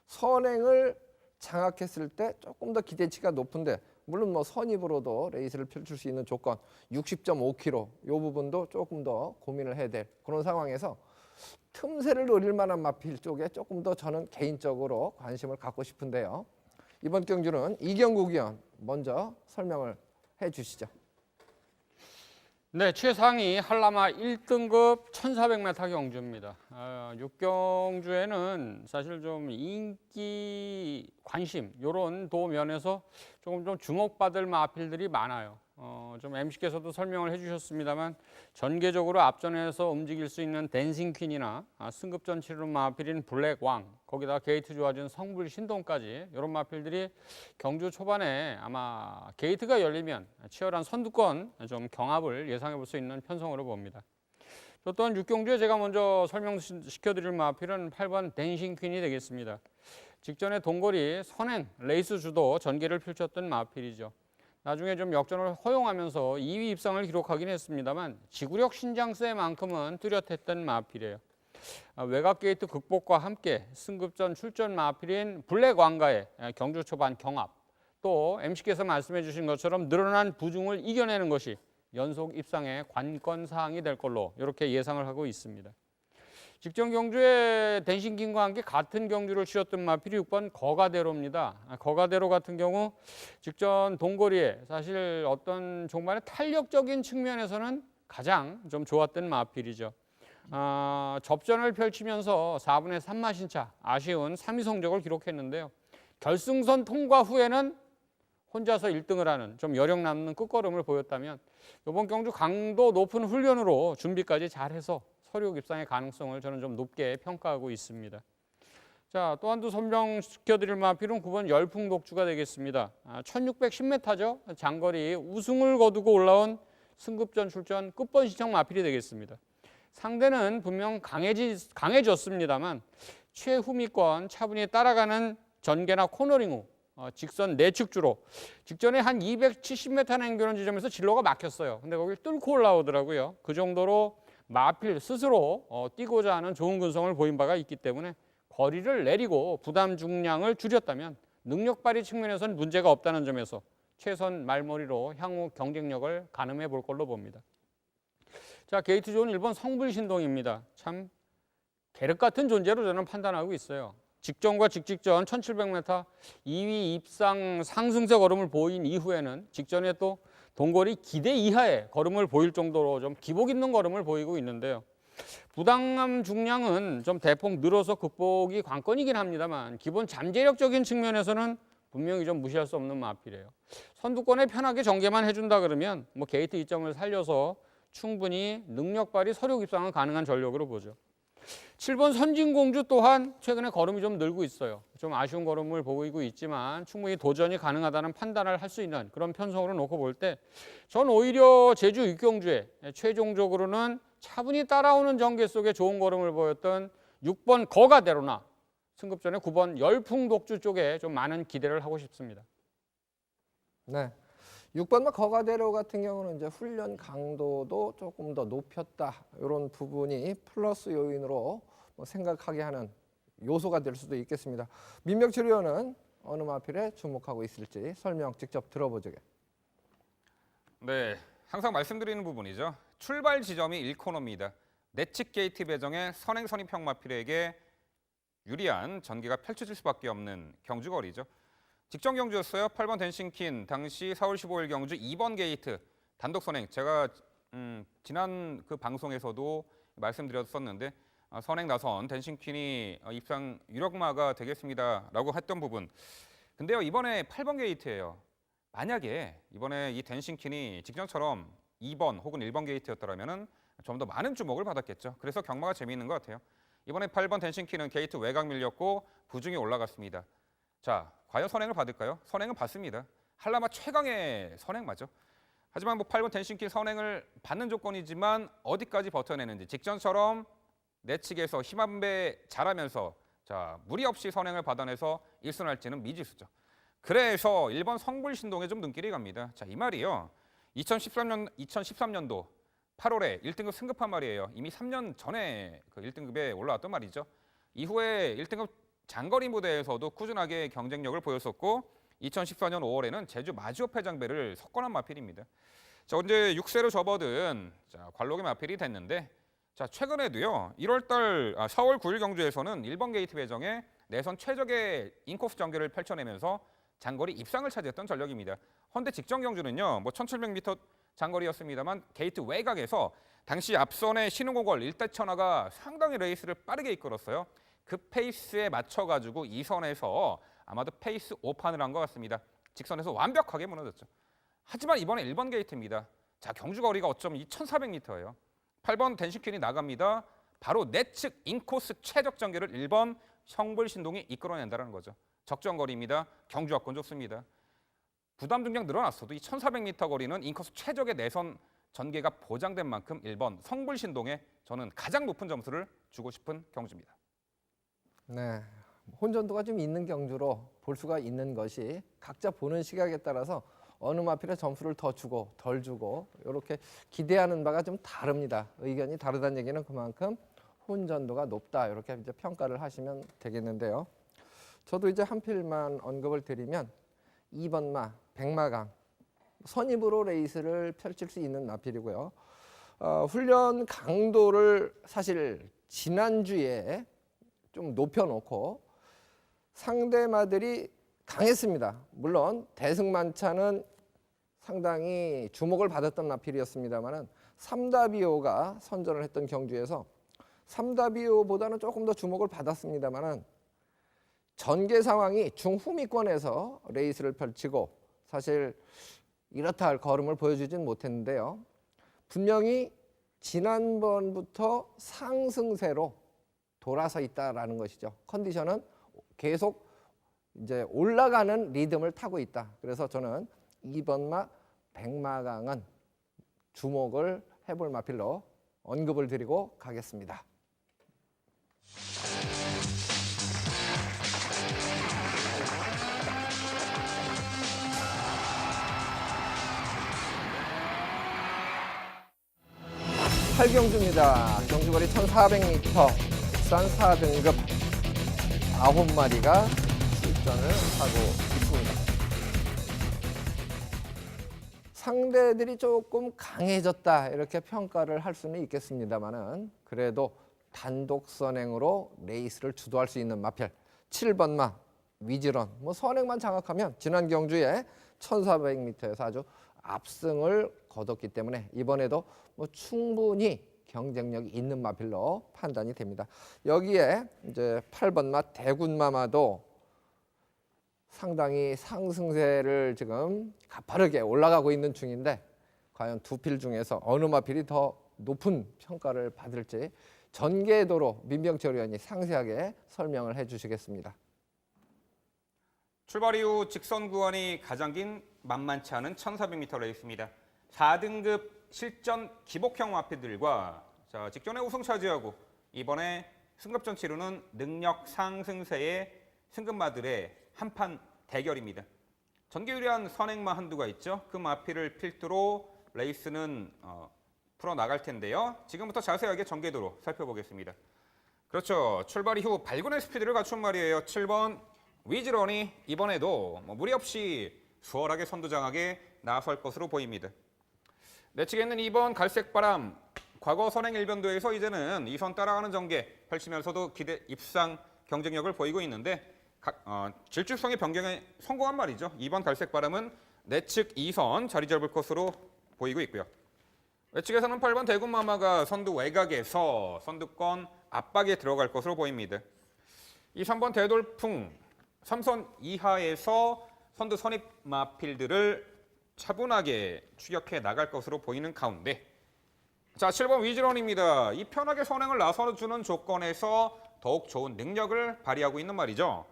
선행을 장악했을 때 조금 더 기대치가 높은데 물론 선입으로도 레이스를 펼칠 수 있는 조건 60.5kg 이 부분도 조금 더 고민을 해야 될 그런 상황에서 틈새를 노릴 만한 마필 쪽에 조금 더 저는 개인적으로 관심을 갖고 싶은데요. 이번 경주는 이경국 위원 먼저 설명을 해주시죠. 네, 최상위 한라마 1등급 1400m 경주입니다. 6경주에는 사실 좀 인기, 관심 이런 면에서 조금 좀 주목받을 마필들이 많아요. 좀 MC께서도 설명을 해주셨습니다만 전개적으로 앞전에서 움직일 수 있는 댄싱 퀸이나 승급전 치르는 마필인 블랙왕, 거기다가 게이트 좋아진 성불 신동까지 이런 마필들이 경주 초반에 아마 게이트가 열리면 치열한 선두권 좀 경합을 예상해 볼 수 있는 편성으로 봅니다. 저 또한 6경주에 제가 먼저 설명시켜드릴 마필은 8번 댄싱 퀸이 되겠습니다. 직전에 동거리 선행 레이스 주도 전개를 펼쳤던 마필이죠. 나중에 좀 역전을 허용하면서 2위 입상을 기록하긴 했습니다만 지구력 신장세만큼은 뚜렷했던 마필이에요. 외곽 게이트 극복과 함께 승급전 출전 마필인 블랙 왕가의 경주 초반 경합, 또 MC께서 말씀해 주신 것처럼 늘어난 부중을 이겨내는 것이 연속 입상의 관건 사항이 될 걸로 이렇게 예상을 하고 있습니다. 직전 경주에 댄싱킹과 함께 같은 경주를 치렀던 마필이 6번 거가대로입니다. 거가대로 같은 경우 직전 동거리에 사실 어떤 종반의 탄력적인 측면에서는 가장 좀 좋았던 마필이죠. 접전을 펼치면서 4분의 3마신차 아쉬운 3위 성적을 기록했는데요. 결승선 통과 후에는 혼자서 1등을 하는 좀 여력 남는 끝걸음을 보였다면 이번 경주 강도 높은 훈련으로 준비까지 잘해서 서류 입상의 가능성을 저는 좀 높게 평가하고 있습니다. 자, 또 한두 설명시켜드릴 마필은 9번 열풍독주가 되겠습니다. 1610m죠. 장거리 우승을 거두고 올라온 승급전 출전 끝번시청 마필이 되겠습니다. 상대는 분명 강해졌습니다만 최후미권 차분히 따라가는 전개나 코너링 후 직선 내측주로 직전에 한 270m 남겨놓은 지점에서 진로가 막혔어요. 근데 거길 뚫고 올라오더라고요. 그 정도로 마필 스스로 뛰고자 하는 좋은 근성을 보인 바가 있기 때문에 거리를 내리고 부담 중량을 줄였다면 능력 발휘 측면에서는 문제가 없다는 점에서 최선 말머리로 향후 경쟁력을 가늠해 볼 걸로 봅니다. 자, 게이트 존 1번 성불신동입니다. 참 계륵 같은 존재로 저는 판단하고 있어요. 직전과 직직전 1700m 2위 입상 상승세 걸음을 보인 이후에는 직전에 또 동거리 기대 이하의 걸음을 보일 정도로 좀 기복 있는 걸음을 보이고 있는데요. 부당함 중량은 좀 대폭 늘어서 극복이 관건이긴 합니다만 기본 잠재력적인 측면에서는 분명히 좀 무시할 수 없는 마필이에요. 선두권에 편하게 전개만 해준다 그러면 뭐 게이트 이점을 살려서 충분히 능력 발휘 서류 입상은 가능한 전력으로 보죠. 7번 선진공주 또한 최근에 걸음이 좀 늘고 있어요. 좀 아쉬운 걸음을 보이고 있지만 충분히 도전이 가능하다는 판단을 할 수 있는 그런 편성으로 놓고 볼 때 전 오히려 제주 6경주에 최종적으로는 차분히 따라오는 전개 속에 좋은 걸음을 보였던 6번 거가대로나 승급전에 9번 열풍독주 쪽에 좀 많은 기대를 하고 싶습니다. 네. 6번 거가대로 같은 경우는 이제 훈련 강도도 조금 더 높였다. 이런 부분이 플러스 요인으로 생각하게 하는 요소가 될 수도 있겠습니다. 민명철 의원은 어느 마필에 주목하고 있을지 설명 직접 들어보죠. 네, 항상 말씀드리는 부분이죠. 출발 지점이 1코너입니다. 내측 게이트 배정의 선행 선입형 마필에게 유리한 전개가 펼쳐질 수밖에 없는 경주거리죠. 직전 경주였어요. 8번 댄싱퀸 당시 4월 15일 경주 2번 게이트 단독 선행. 제가 지난 그 방송에서도 말씀드렸었는데 선행 나선 댄싱퀸이 입상 유력마가 되겠습니다라고 했던 부분. 근데요, 이번에 8번 게이트예요. 만약에 이번에 이 댄싱퀸이 직전처럼 2번 혹은 1번 게이트였더라면은 좀 더 많은 주목을 받았겠죠. 그래서 경마가 재미있는 것 같아요. 이번에 8번 댄싱퀸은 게이트 외곽 밀렸고 부중이 올라갔습니다. 자, 과연 선행을 받을까요? 선행은 받습니다. 한라마 최강의 선행 맞죠? 하지만 뭐 8번 댄싱퀸 선행을 받는 조건이지만 어디까지 버텨내는지 직전처럼 내측에서 힘 한 배 잘하면서 자, 무리 없이 선행을 받아내서 1순할지는 미지수죠. 그래서 1번 성불신동에 좀 눈길이 갑니다. 자, 이 말이요. 2013년도 8월에 1등급 승급한 말이에요. 이미 3년 전에 그 1등급에 올라왔던 말이죠. 이후에 1등급 장거리 무대에서도 꾸준하게 경쟁력을 보였었고 2014년 5월에는 제주 마지오 패장배를 석권한 마필입니다. 자, 언제 6세로 접어든 관록의 마필이 됐는데 자, 최근에도요. 4월 9일 경주에서는 1번 게이트 배정에 내선 최적의 인코스 전개를 펼쳐내면서 장거리 입상을 차지했던 전력입니다. 헌데 직전 경주는요. 뭐 1700m 장거리였습니다만 게이트 외곽에서 당시 앞선의 신흥고걸 1대천하가 상당히 레이스를 빠르게 이끌었어요. 그 페이스에 맞춰가지고 2선에서 아마도 페이스 오판을 한 것 같습니다. 직선에서 완벽하게 무너졌죠. 하지만 이번에 1번 게이트입니다. 자, 경주 거리가 어쩜 2400m예요. 8번 댄싱퀸이 나갑니다. 바로 내측 인코스 최적 전개를 1번 성불신동이 이끌어낸다는 거죠. 적정 거리입니다. 경주 여건 좋습니다. 부담 중량 늘어났어도 이 1400m 거리는 인코스 최적의 내선 전개가 보장된 만큼 1번 성불신동에 저는 가장 높은 점수를 주고 싶은 경주입니다. 네, 혼전도가 좀 있는 경주로 볼 수가 있는 것이 각자 보는 시각에 따라서 어느 마필에 점수를 더 주고 덜 주고 이렇게 기대하는 바가 좀 다릅니다. 의견이 다르다는 얘기는 그만큼 혼전도가 높다 이렇게 이제 평가를 하시면 되겠는데요. 저도 이제 한 필만 언급을 드리면 2번 마 백마강 선입으로 레이스를 펼칠 수 있는 마필이고요. 훈련 강도를 사실 지난주에 좀 높여놓고 상대마들이 강했습니다. 물론 대승만차는 상당히 주목을 받았던 마필이었습니다만은 삼다비오가 선전을 했던 경주에서 삼다비오보다는 조금 더 주목을 받았습니다만은 전개 상황이 중후미권에서 레이스를 펼치고 사실 이렇다 할 걸음을 보여주진 못했는데요. 분명히 지난번부터 상승세로 돌아서 있다라는 것이죠. 컨디션은 계속 이제 올라가는 리듬을 타고 있다. 그래서 저는 2번 마 백마강은 주목을 해볼 마필로 언급을 드리고 가겠습니다. 팔경주입니다. 경주거리 1,400m, 국산 4등급 9마리가 출전을 하고 있습니다. 상대들이 조금 강해졌다 이렇게 평가를 할 수는 있겠습니다만은 그래도 단독 선행으로 레이스를 주도할 수 있는 마필 7번 마 위즈런 뭐 선행만 장악하면 지난 경주에 1,400m에서 아주 압승을 거뒀기 때문에 이번에도 뭐 충분히 경쟁력이 있는 마필로 판단이 됩니다. 여기에 이제 8번 마 대군마마도 상당히 상승세를 지금 가파르게 올라가고 있는 중인데 과연 두 필 중에서 어느 마필이 더 높은 평가를 받을지 전개도로 민병철 의원이 상세하게 설명을 해주시겠습니다. 출발 이후 직선 구간이 가장 긴 만만치 않은 1,400m 레이스입니다. 4등급 실전 기복형 마필들과 직전에 우승 차지하고 이번에 승급전 치르는 능력 상승세의 승급마들의 한판 대결입니다. 전개 유리한 선행마 한두가 있죠. 그 마필을 필두로 레이스는 풀어나갈 텐데요. 지금부터 자세하게 전개도로 살펴보겠습니다. 그렇죠. 출발 이후 발군의 스피드를 갖춘 말이에요. 7번 위즈런이 이번에도 무리 없이 수월하게 선두장하게 나설 것으로 보입니다. 내치겠는 2번 갈색바람. 과거 선행 1변도에서 이제는 2선 따라가는 전개 펼치면서도 기대 입상 경쟁력을 보이고 있는데 질주성의 변경에 성공한 말이죠. 2번 갈색바람은 내측 2선 자리 잡을 것으로 보이고 있고요. 외측에서는 8번 대군마마가 선두 외곽에서 선두권 압박에 들어갈 것으로 보입니다. 이 3번 대돌풍 3선 이하에서 선두 선입 마필들을 차분하게 추격해 나갈 것으로 보이는 가운데 7번 위즈런입니다. 이 편하게 선행을 나서주는 조건에서 더욱 좋은 능력을 발휘하고 있는 말이죠.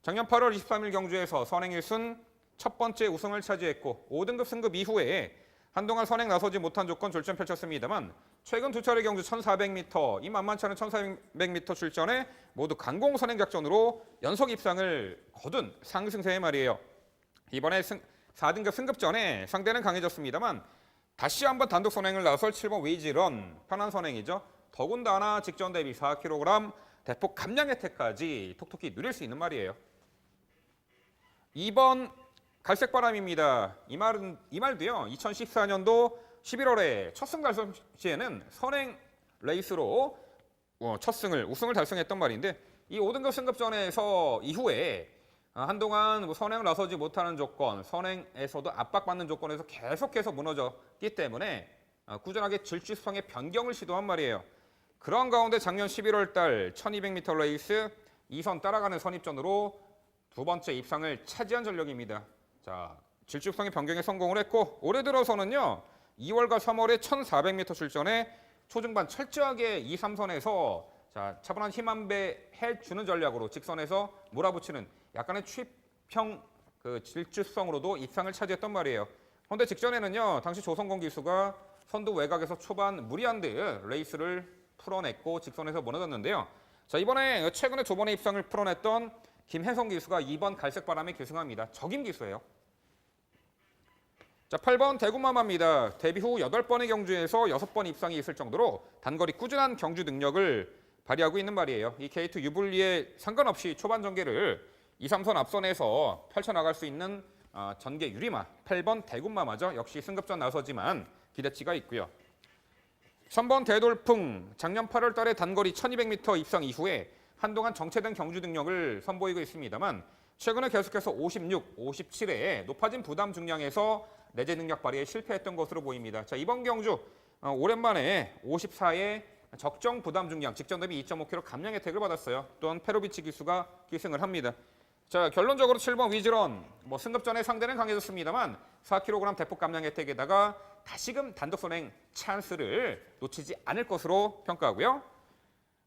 작년 8월 23일 경주에서 선행 1순 첫 번째 우승을 차지했고 5등급 승급 이후에 한동안 선행 나서지 못한 조건 졸전 펼쳤습니다만 최근 두 차례 경주 1,400m, 이 만만치 않은 1,400m 출전에 모두 강공 선행 작전으로 연속 입상을 거둔 상승세의 말이에요. 이번에 4등급 승급전에 상대는 강해졌습니다만 다시 한번 단독 선행을 나설 7번 위즈런 편한 선행이죠. 더군다나 직전 대비 4kg 대폭 감량 혜택까지 톡톡히 누릴 수 있는 말이에요. 2번 갈색바람입니다. 이 말도요. 2014년도 11월에 첫 승 달성 시에는 선행 레이스로 첫 우승을 달성했던 말인데 이 5등급 승급전에서 이후에 한동안 선행을 나서지 못하는 조건, 선행에서도 압박받는 조건에서 계속해서 무너졌기 때문에 꾸준하게 질주성의 변경을 시도한 말이에요. 그런 가운데 작년 11월 달 1200m 레이스 2선 따라가는 선입전으로 두 번째 입상을 차지한 전력입니다. 질주성의 변경에 성공을 했고 올해 들어서는요. 2월과 3월에 1400m 출전에 초중반 철저하게 2, 3선에서 차분한 힘 한 배 해주는 전략으로 직선에서 몰아붙이는 약간의 취입형 질주성으로도 입상을 차지했던 말이에요. 그런데 직전에는요. 당시 조성공 기수가 선두 외곽에서 초반 무리한 듯 레이스를 풀어냈고 직선에서 무너졌는데요. 자, 이번에 최근에 두 번의 입상을 풀어냈던 김혜성 기수가 2번 갈색바람에 계승합니다. 적임 기수예요. 자, 8번 대구마마입니다. 데뷔 후 8번의 경주에서 6번 입상이 있을 정도로 단거리 꾸준한 경주 능력을 발휘하고 있는 말이에요. 이 K2 유불리에 상관없이 초반 전개를 2, 3선 앞선에서 펼쳐나갈 수 있는 전개 유리마 8번 대구마마죠. 역시 승급전 나서지만 기대치가 있고요. 3번 대돌풍 작년 8월 달에 단거리 1200m 입상 이후에 한동안 정체된 경주 능력을 선보이고 있습니다만 최근에 계속해서 56, 57에 높아진 부담 중량에서 내재 능력 발휘에 실패했던 것으로 보입니다. 자, 이번 경주 오랜만에 54에 적정 부담 중량 직전 대비 2.5kg 감량 혜택을 받았어요. 또한 페로비치 기수가 기승을 합니다. 자, 결론적으로 7번 위즈런 승급전의 상대는 강해졌습니다만 4kg 대폭 감량 혜택에다가 다시금 단독 선행 찬스를 놓치지 않을 것으로 평가하고요.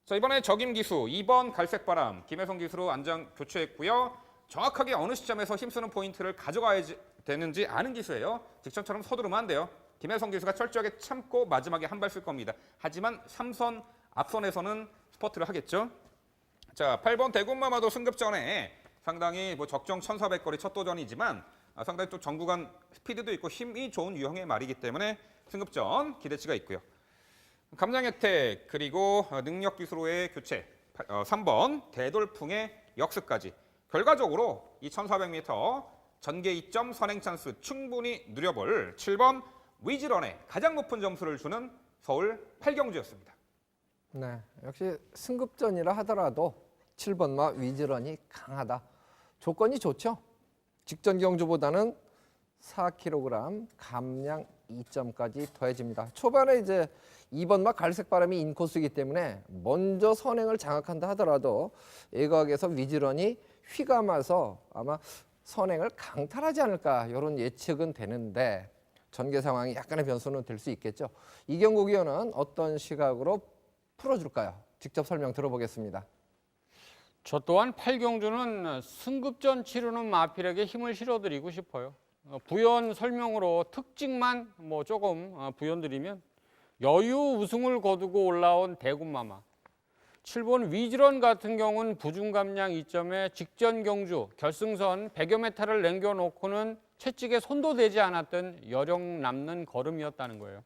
자, 이번에 적임 기수 2번 갈색바람 김혜성 기수로 안장 교체했고요. 정확하게 어느 시점에서 힘쓰는 포인트를 가져가야 되는지 아는 기수예요. 직전처럼 서두르면 안 돼요. 김혜성 기수가 철저하게 참고 마지막에 한 발 쓸 겁니다. 하지만 3선 앞선에서는 스퍼트를 하겠죠. 자, 8번 대구마마도 승급전에 상당히 적정 1400거리 첫 도전이지만 상당히 또 정구간 스피드도 있고 힘이 좋은 유형의 말이기 때문에 승급전 기대치가 있고요. 감량 혜택 그리고 능력 기수로의 교체 3번 대돌풍의 역습까지 결과적으로 이 1400m 전개 2점 선행 찬스 충분히 누려볼 7번 위즈런에 가장 높은 점수를 주는 서울 8경주였습니다. 네, 역시 승급전이라 하더라도 7번마 위즈런이 강하다. 조건이 좋죠. 직전 경주보다는 4kg 감량 2점까지 더해집니다. 초반에 이제 2번마 갈색바람이 인코스이기 때문에 먼저 선행을 장악한다 하더라도 예각에서 위즈런이 휘감아서 아마 선행을 강탈하지 않을까 이런 예측은 되는데 전개 상황이 약간의 변수는 될 수 있겠죠. 이경국 위원은 어떤 시각으로 풀어줄까요? 직접 설명 들어보겠습니다. 저 또한 8경주는 승급전 치르는 마필에게 힘을 실어드리고 싶어요. 부연 설명으로 특징만 조금 부연드리면 여유 우승을 거두고 올라온 대구마마 7번 위즈런 같은 경우는 부중 감량 2점에 직전 경주 결승선 100여 메타를 남겨놓고는 채찍에 손도 대지 않았던 여력 남는 걸음이었다는 거예요.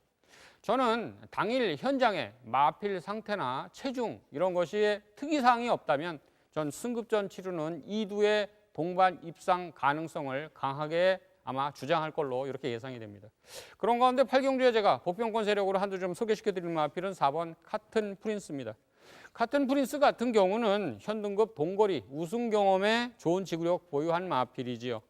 저는 당일 현장에 마필 상태나 체중 이런 것이 특이사항이 없다면 전 승급전 치르는 2두의 동반 입상 가능성을 강하게 아마 주장할 걸로 이렇게 예상이 됩니다. 그런 가운데 8경주에 제가 복병권 세력으로 한두 좀 소개시켜드릴 마필은 4번 카튼 프린스입니다. 카튼 프린스 같은 경우는 현등급 동거리 우승 경험에 좋은 지구력 보유한 마필이지요.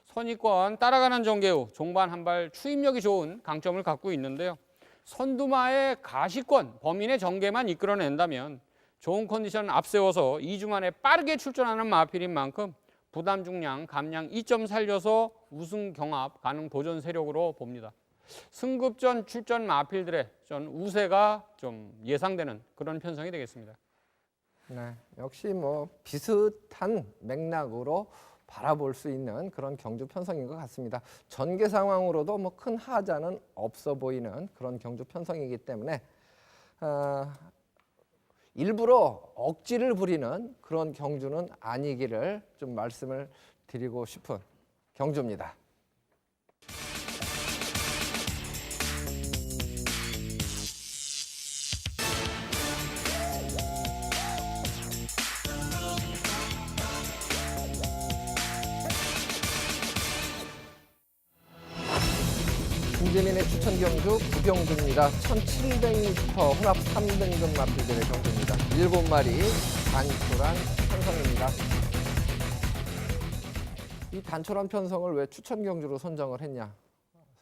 선의권 따라가는 전개 후 종반 한 발 추임력이 좋은 강점을 갖고 있는데요. 선두마의 가시권 범인의 전개만 이끌어낸다면 좋은 컨디션 앞세워서 2주 만에 빠르게 출전하는 마필인 만큼 부담 중량 감량 2점 살려서 우승 경합 가능 도전 세력으로 봅니다. 승급전 출전 마필들의 전 우세가 좀 예상되는 그런 편성이 되겠습니다. 네, 역시 비슷한 맥락으로 바라볼 수 있는 그런 경주 편성인 것 같습니다. 전개 상황으로도 큰 하자는 없어 보이는 그런 경주 편성이기 때문에 일부러 억지를 부리는 그런 경주는 아니기를 좀 말씀을 드리고 싶은 경주입니다. 김재민의 추천 경주 구경주입니다. 1700m 혼합 3등급 마필들의 경주입니다. 7마리 단촐한 편성입니다. 이 단촐한 편성을 왜 추천 경주로 선정을 했냐?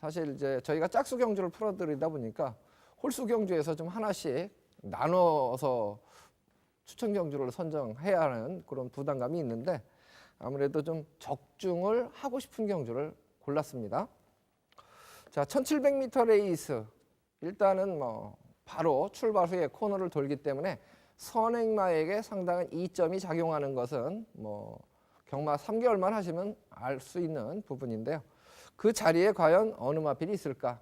사실 이제 저희가 짝수 경주를 풀어드리다 보니까 홀수 경주에서 좀 하나씩 나눠서 추천 경주를 선정해야 하는 그런 부담감이 있는데 아무래도 좀 적중을 하고 싶은 경주를 골랐습니다. 자, 1700m 레이스 일단은 바로 출발 후에 코너를 돌기 때문에 선행마에게 상당한 이점이 작용하는 것은 경마 3개월만 하시면 알 수 있는 부분인데요. 그 자리에 과연 어느 마필이 있을까?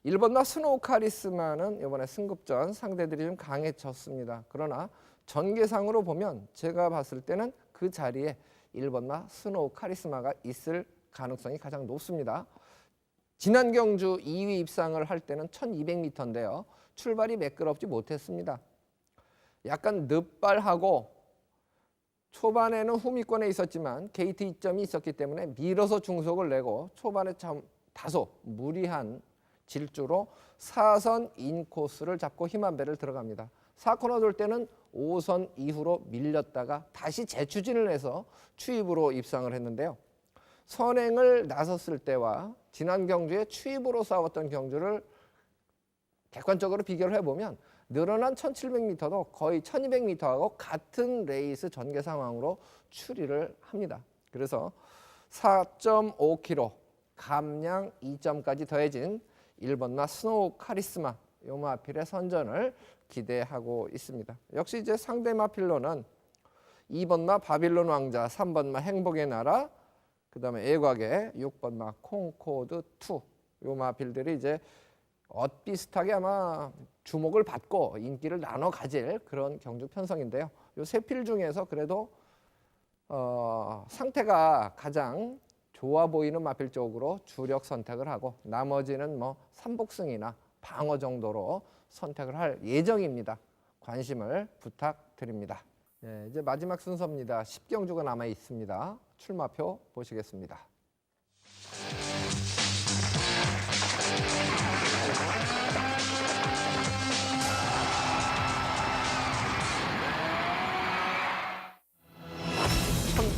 1번마 스노우 카리스마는 이번에 승급전 상대들이 좀 강해졌습니다. 그러나 전개상으로 보면 제가 봤을 때는 그 자리에 1번마 스노우 카리스마가 있을 가능성이 가장 높습니다. 지난 경주 2위 입상을 할 때는 1200m인데요. 출발이 매끄럽지 못했습니다. 약간 늦발하고 초반에는 후미권에 있었지만 게이트 이점이 있었기 때문에 밀어서 중속을 내고 초반에 참 다소 무리한 질주로 4선 인코스를 잡고 힘 한 배를 들어갑니다. 4코너 돌 때는 5선 이후로 밀렸다가 다시 재추진을 해서 추입으로 입상을 했는데요. 선행을 나섰을 때와 지난 경주에 추입으로 싸웠던 경주를 객관적으로 비교를 해보면 늘어난 1700m도 거의 1200m하고 같은 레이스 전개 상황으로 추리를 합니다. 그래서 4.5km 감량 2점까지 더해진 1번마 스노우 카리스마 요 마필의 선전을 기대하고 있습니다. 역시 이제 상대 마필로는 2번마 바빌론 왕자, 3번마 행복의 나라, 그다음에 애곽의 6번마 콩코드 2 요 마필들이 이제 엇비슷하게 아마 주목을 받고 인기를 나눠 가질 그런 경주 편성인데요. 요 세 필 중에서 그래도 상태가 가장 좋아 보이는 마필 쪽으로 주력 선택을 하고 나머지는 뭐 삼복승이나 방어 정도로 선택을 할 예정입니다. 관심을 부탁드립니다. 네, 이제 마지막 순서입니다. 10경주가 남아 있습니다. 출마표 보시겠습니다.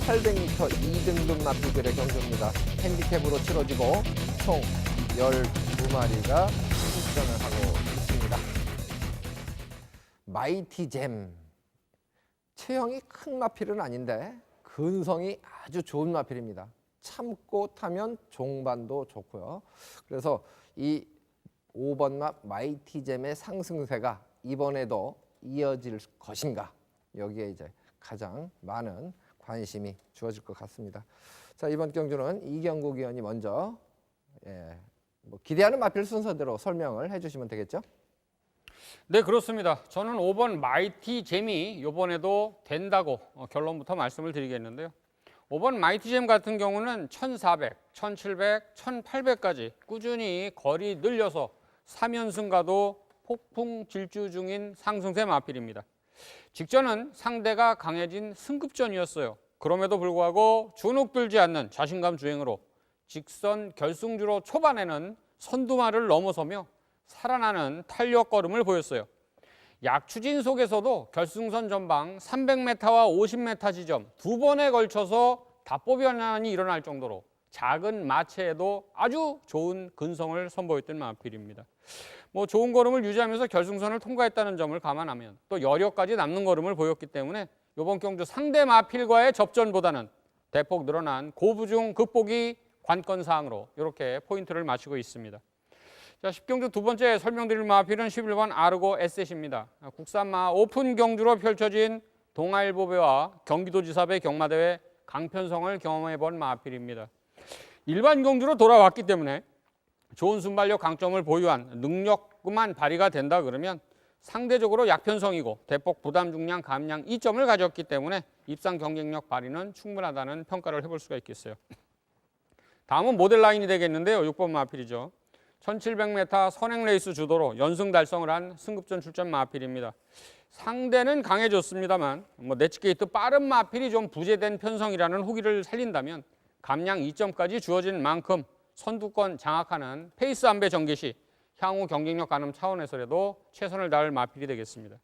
(1800m) 2등급 마필들의 경주입니다. 핸디캡으로 치러지고 총 12마리가 출전을 하고 있습니다. 마이티잼, 체형이 큰 마필은 아닌데 근성이 아주 좋은 마필입니다. 참고 타면 종반도 좋고요. 그래서 이 5번마 마이티잼의 상승세가 이번에도 이어질 것인가, 여기에 이제 가장 많은 관심이 주어질 것 같습니다. 자, 이번 경주는 이경국 위원이 먼저 기대하는 마필 순서대로 설명을 해주시면 되겠죠? 네, 그렇습니다. 저는 5번 마이티잼이 이번에도 된다고 결론부터 말씀을 드리겠는데요. 5번 마이티잼 같은 경우는 1400, 1700, 1800까지 꾸준히 거리 늘려서 3연승과도 폭풍 질주 중인 상승세 마필입니다. 직전은 상대가 강해진 승급전이었어요. 그럼에도 불구하고 주눅들지 않는 자신감 주행으로 직선 결승주로 초반에는 선두마를 넘어서며 살아나는 탄력 걸음을 보였어요. 약추진 속에서도 결승선 전방 300m와 50m 지점 두 번에 걸쳐서 답보 변환이 일어날 정도로 작은 마체에도 아주 좋은 근성을 선보였던 마필입니다. 좋은 걸음을 유지하면서 결승선을 통과했다는 점을 감안하면 또 여력까지 남는 걸음을 보였기 때문에 이번 경주 상대 마필과의 접전보다는 대폭 늘어난 고부중 극복이 관건사항으로 이렇게 포인트를 맞추고 있습니다. 자, 10경주 두 번째 설명드릴 마필은 11번 아르고 에셋입니다. 국산마 오픈 경주로 펼쳐진 동아일보배와 경기도지사배 경마대회 강편성을 경험해본 마필입니다. 일반 경주로 돌아왔기 때문에 좋은 순발력 강점을 보유한 능력만 발휘가 된다 그러면 상대적으로 약편성이고 대폭 부담 중량 감량 2점을 가졌기 때문에 입상 경쟁력 발휘는 충분하다는 평가를 해볼 수가 있겠어요. 다음은 모델 라인이 되겠는데요. 6번 마필이죠. 1700m 선행 레이스 주도로 연승 달성을 한 승급전 출전 마필입니다. 상대는 강해졌습니다만 내치게이트 빠른 마필이 좀 부재된 편성이라는 후기를 살린다면 감량 2점까지 주어진 만큼 선두권 장악하는 페이스 안배 전개 시 향후 경쟁력 가늠 차원에서라도 최선을 다할 마필이 되겠습니다.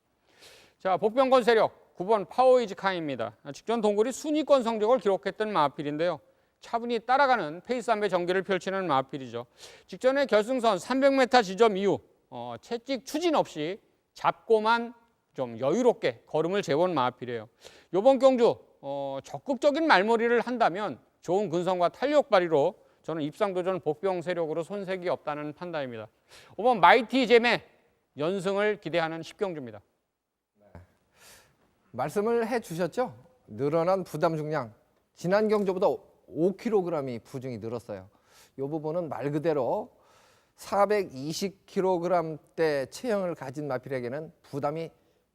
자, 복병권 세력 9번 파워이즈 카입니다. 직전 동굴이 순위권 성적을 기록했던 마필인데요. 차분히 따라가는 페이스 안배 전개를 펼치는 마필이죠. 직전에 결승선 300m 지점 이후 채찍 추진 없이 잡고만 좀 여유롭게 걸음을 재본 마필이에요. 이번 경주 적극적인 말머리를 한다면 좋은 근성과 탄력 발휘로 저는 입상도전 복병 세력으로 손색이 없다는 판단입니다. 5번 마이티잼의 연승을 기대하는 10경주입니다. 말씀을 해주셨죠? 늘어난 부담 중량, 지난 경주보다 5kg이 부중이 늘었어요. 이 부분은 말 그대로 420kg대 체형을 가진 마필에게는 부담이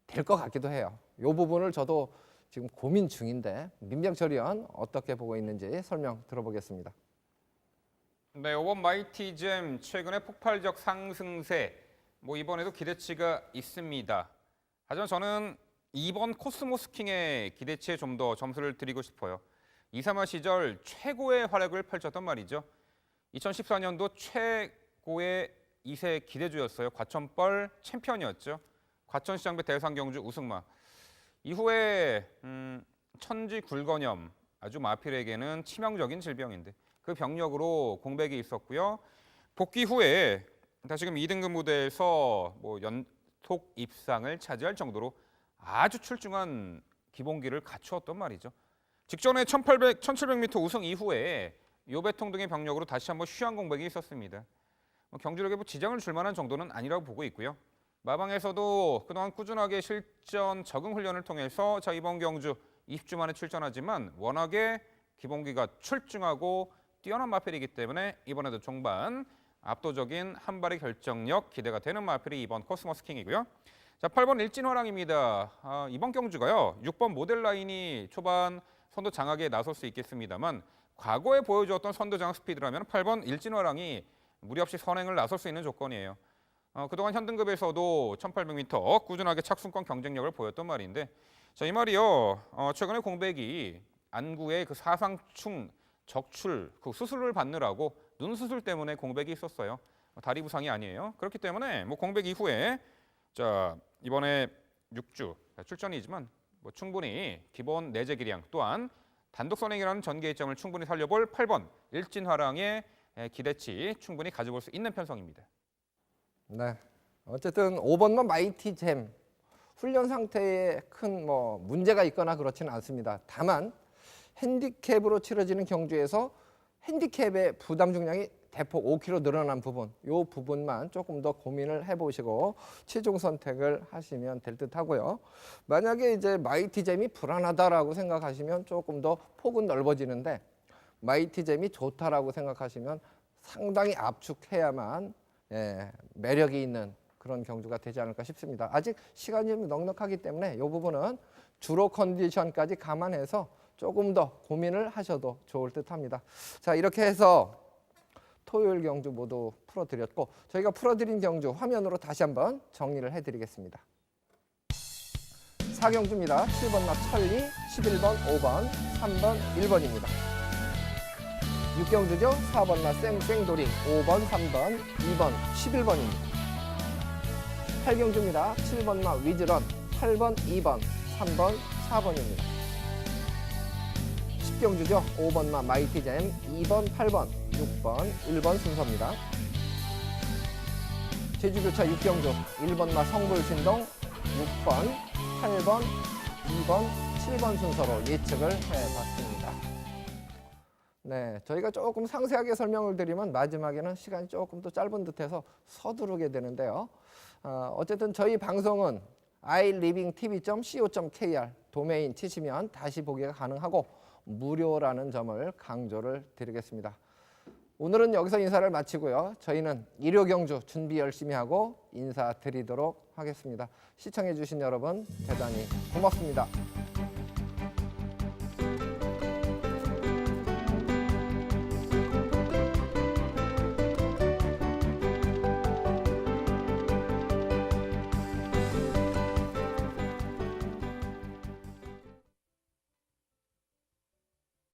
될 것 같기도 해요. 이 부분을 저도 지금 고민 중인데 민병철 의원 어떻게 보고 있는지 설명 들어보겠습니다. 네, 이번 마이티잼 최근에 폭발적 상승세, 이번에도 기대치가 있습니다. 하지만 저는 이번 코스모스킹의 기대치에 좀 더 점수를 드리고 싶어요. 2, 3화 시절 최고의 활약을 펼쳤단 말이죠. 2014년도 최고의 2세 기대주였어요. 과천벌 챔피언이었죠. 과천시장배 대상경주 우승마. 이후에 천지굴건염, 아주 마필에게는 치명적인 질병인데 그 병력으로 공백이 있었고요. 복귀 후에 다시금 2등급 무대에서 연속 입상을 차지할 정도로 아주 출중한 기본기를 갖추었단 말이죠. 직전에 1700m 우승 이후에 요배통 등의 병력으로 다시 한번 쉬한 공백이 있었습니다. 경주력에 지장을 줄 만한 정도는 아니라고 보고 있고요. 마방에서도 그동안 꾸준하게 실전 적응 훈련을 통해서 이번 경주 20주 만에 출전하지만 워낙에 기본기가 출중하고 뛰어난 마필이기 때문에 이번에도 종반 압도적인 한 발의 결정력 기대가 되는 마필이 이번 코스모스킹이고요. 자, 8번 일진화랑입니다. 이번 경주가요. 6번 모델라인이 초반 선두 장악에 나설 수 있겠습니다만 과거에 보여주었던 선두 장악 스피드라면 8번 일진화랑이 무리 없이 선행을 나설 수 있는 조건이에요. 그동안 현등급에서도 1800m 꾸준하게 착순권 경쟁력을 보였던 말인데 자, 이 말이요. 최근에 공백이 안구의 그 사상충 적출 그 수술을 받느라고 눈 수술 때문에 공백이 있었어요. 다리 부상이 아니에요. 그렇기 때문에 공백 이후에 자, 이번에 6주 출전이지만 충분히 기본 내재 기량 또한 단독 선행이라는 전개 이점을 충분히 살려볼 8번 일진화랑의 기대치 충분히 가져볼 수 있는 편성입니다. 네, 어쨌든 5번만 마이티잼 훈련 상태에 큰 문제가 있거나 그렇지는 않습니다. 다만 핸디캡으로 치러지는 경주에서 핸디캡의 부담 중량이 대폭 5kg 늘어난 부분, 이 부분만 조금 더 고민을 해보시고 최종 선택을 하시면 될 듯하고요. 만약에 이제 마이티잼이 불안하다라고 생각하시면 조금 더 폭은 넓어지는데 마이티잼이 좋다라고 생각하시면 상당히 압축해야만 매력이 있는 그런 경주가 되지 않을까 싶습니다. 아직 시간이 좀 넉넉하기 때문에 이 부분은 주로 컨디션까지 감안해서 조금 더 고민을 하셔도 좋을 듯합니다. 자, 이렇게 해서 토요일 경주 모두 풀어드렸고 저희가 풀어드린 경주 화면으로 다시 한번 정리를 해드리겠습니다. 4경주입니다. 7번 나 천리, 11번 5번, 3번 1번입니다. 6경주죠. 4번 나 쌩쌩돌이, 5번 3번, 2번 11번입니다. 8경주입니다. 7번 나 위즈런, 8번 2번, 3번 4번입니다. 10경주죠. 5번 마 마이티잼, 2번 8번, 6번 1번 순서입니다. 제주교차 6경주 1번 마 성불신동, 6번 8번 2번 7번 순서로 예측을 해봤습니다. 네, 저희가 조금 상세하게 설명을 드리면 마지막에는 시간이 조금 더 짧은 듯해서 서두르게 되는데요. 어쨌든 저희 방송은 ilivingtv.co.kr 도메인 치시면 다시 보기가 가능하고 무료라는 점을 강조를 드리겠습니다. 오늘은 여기서 인사를 마치고요. 저희는 일요 경주 준비 열심히 하고 인사드리도록 하겠습니다. 시청해 주신 여러분 대단히 고맙습니다.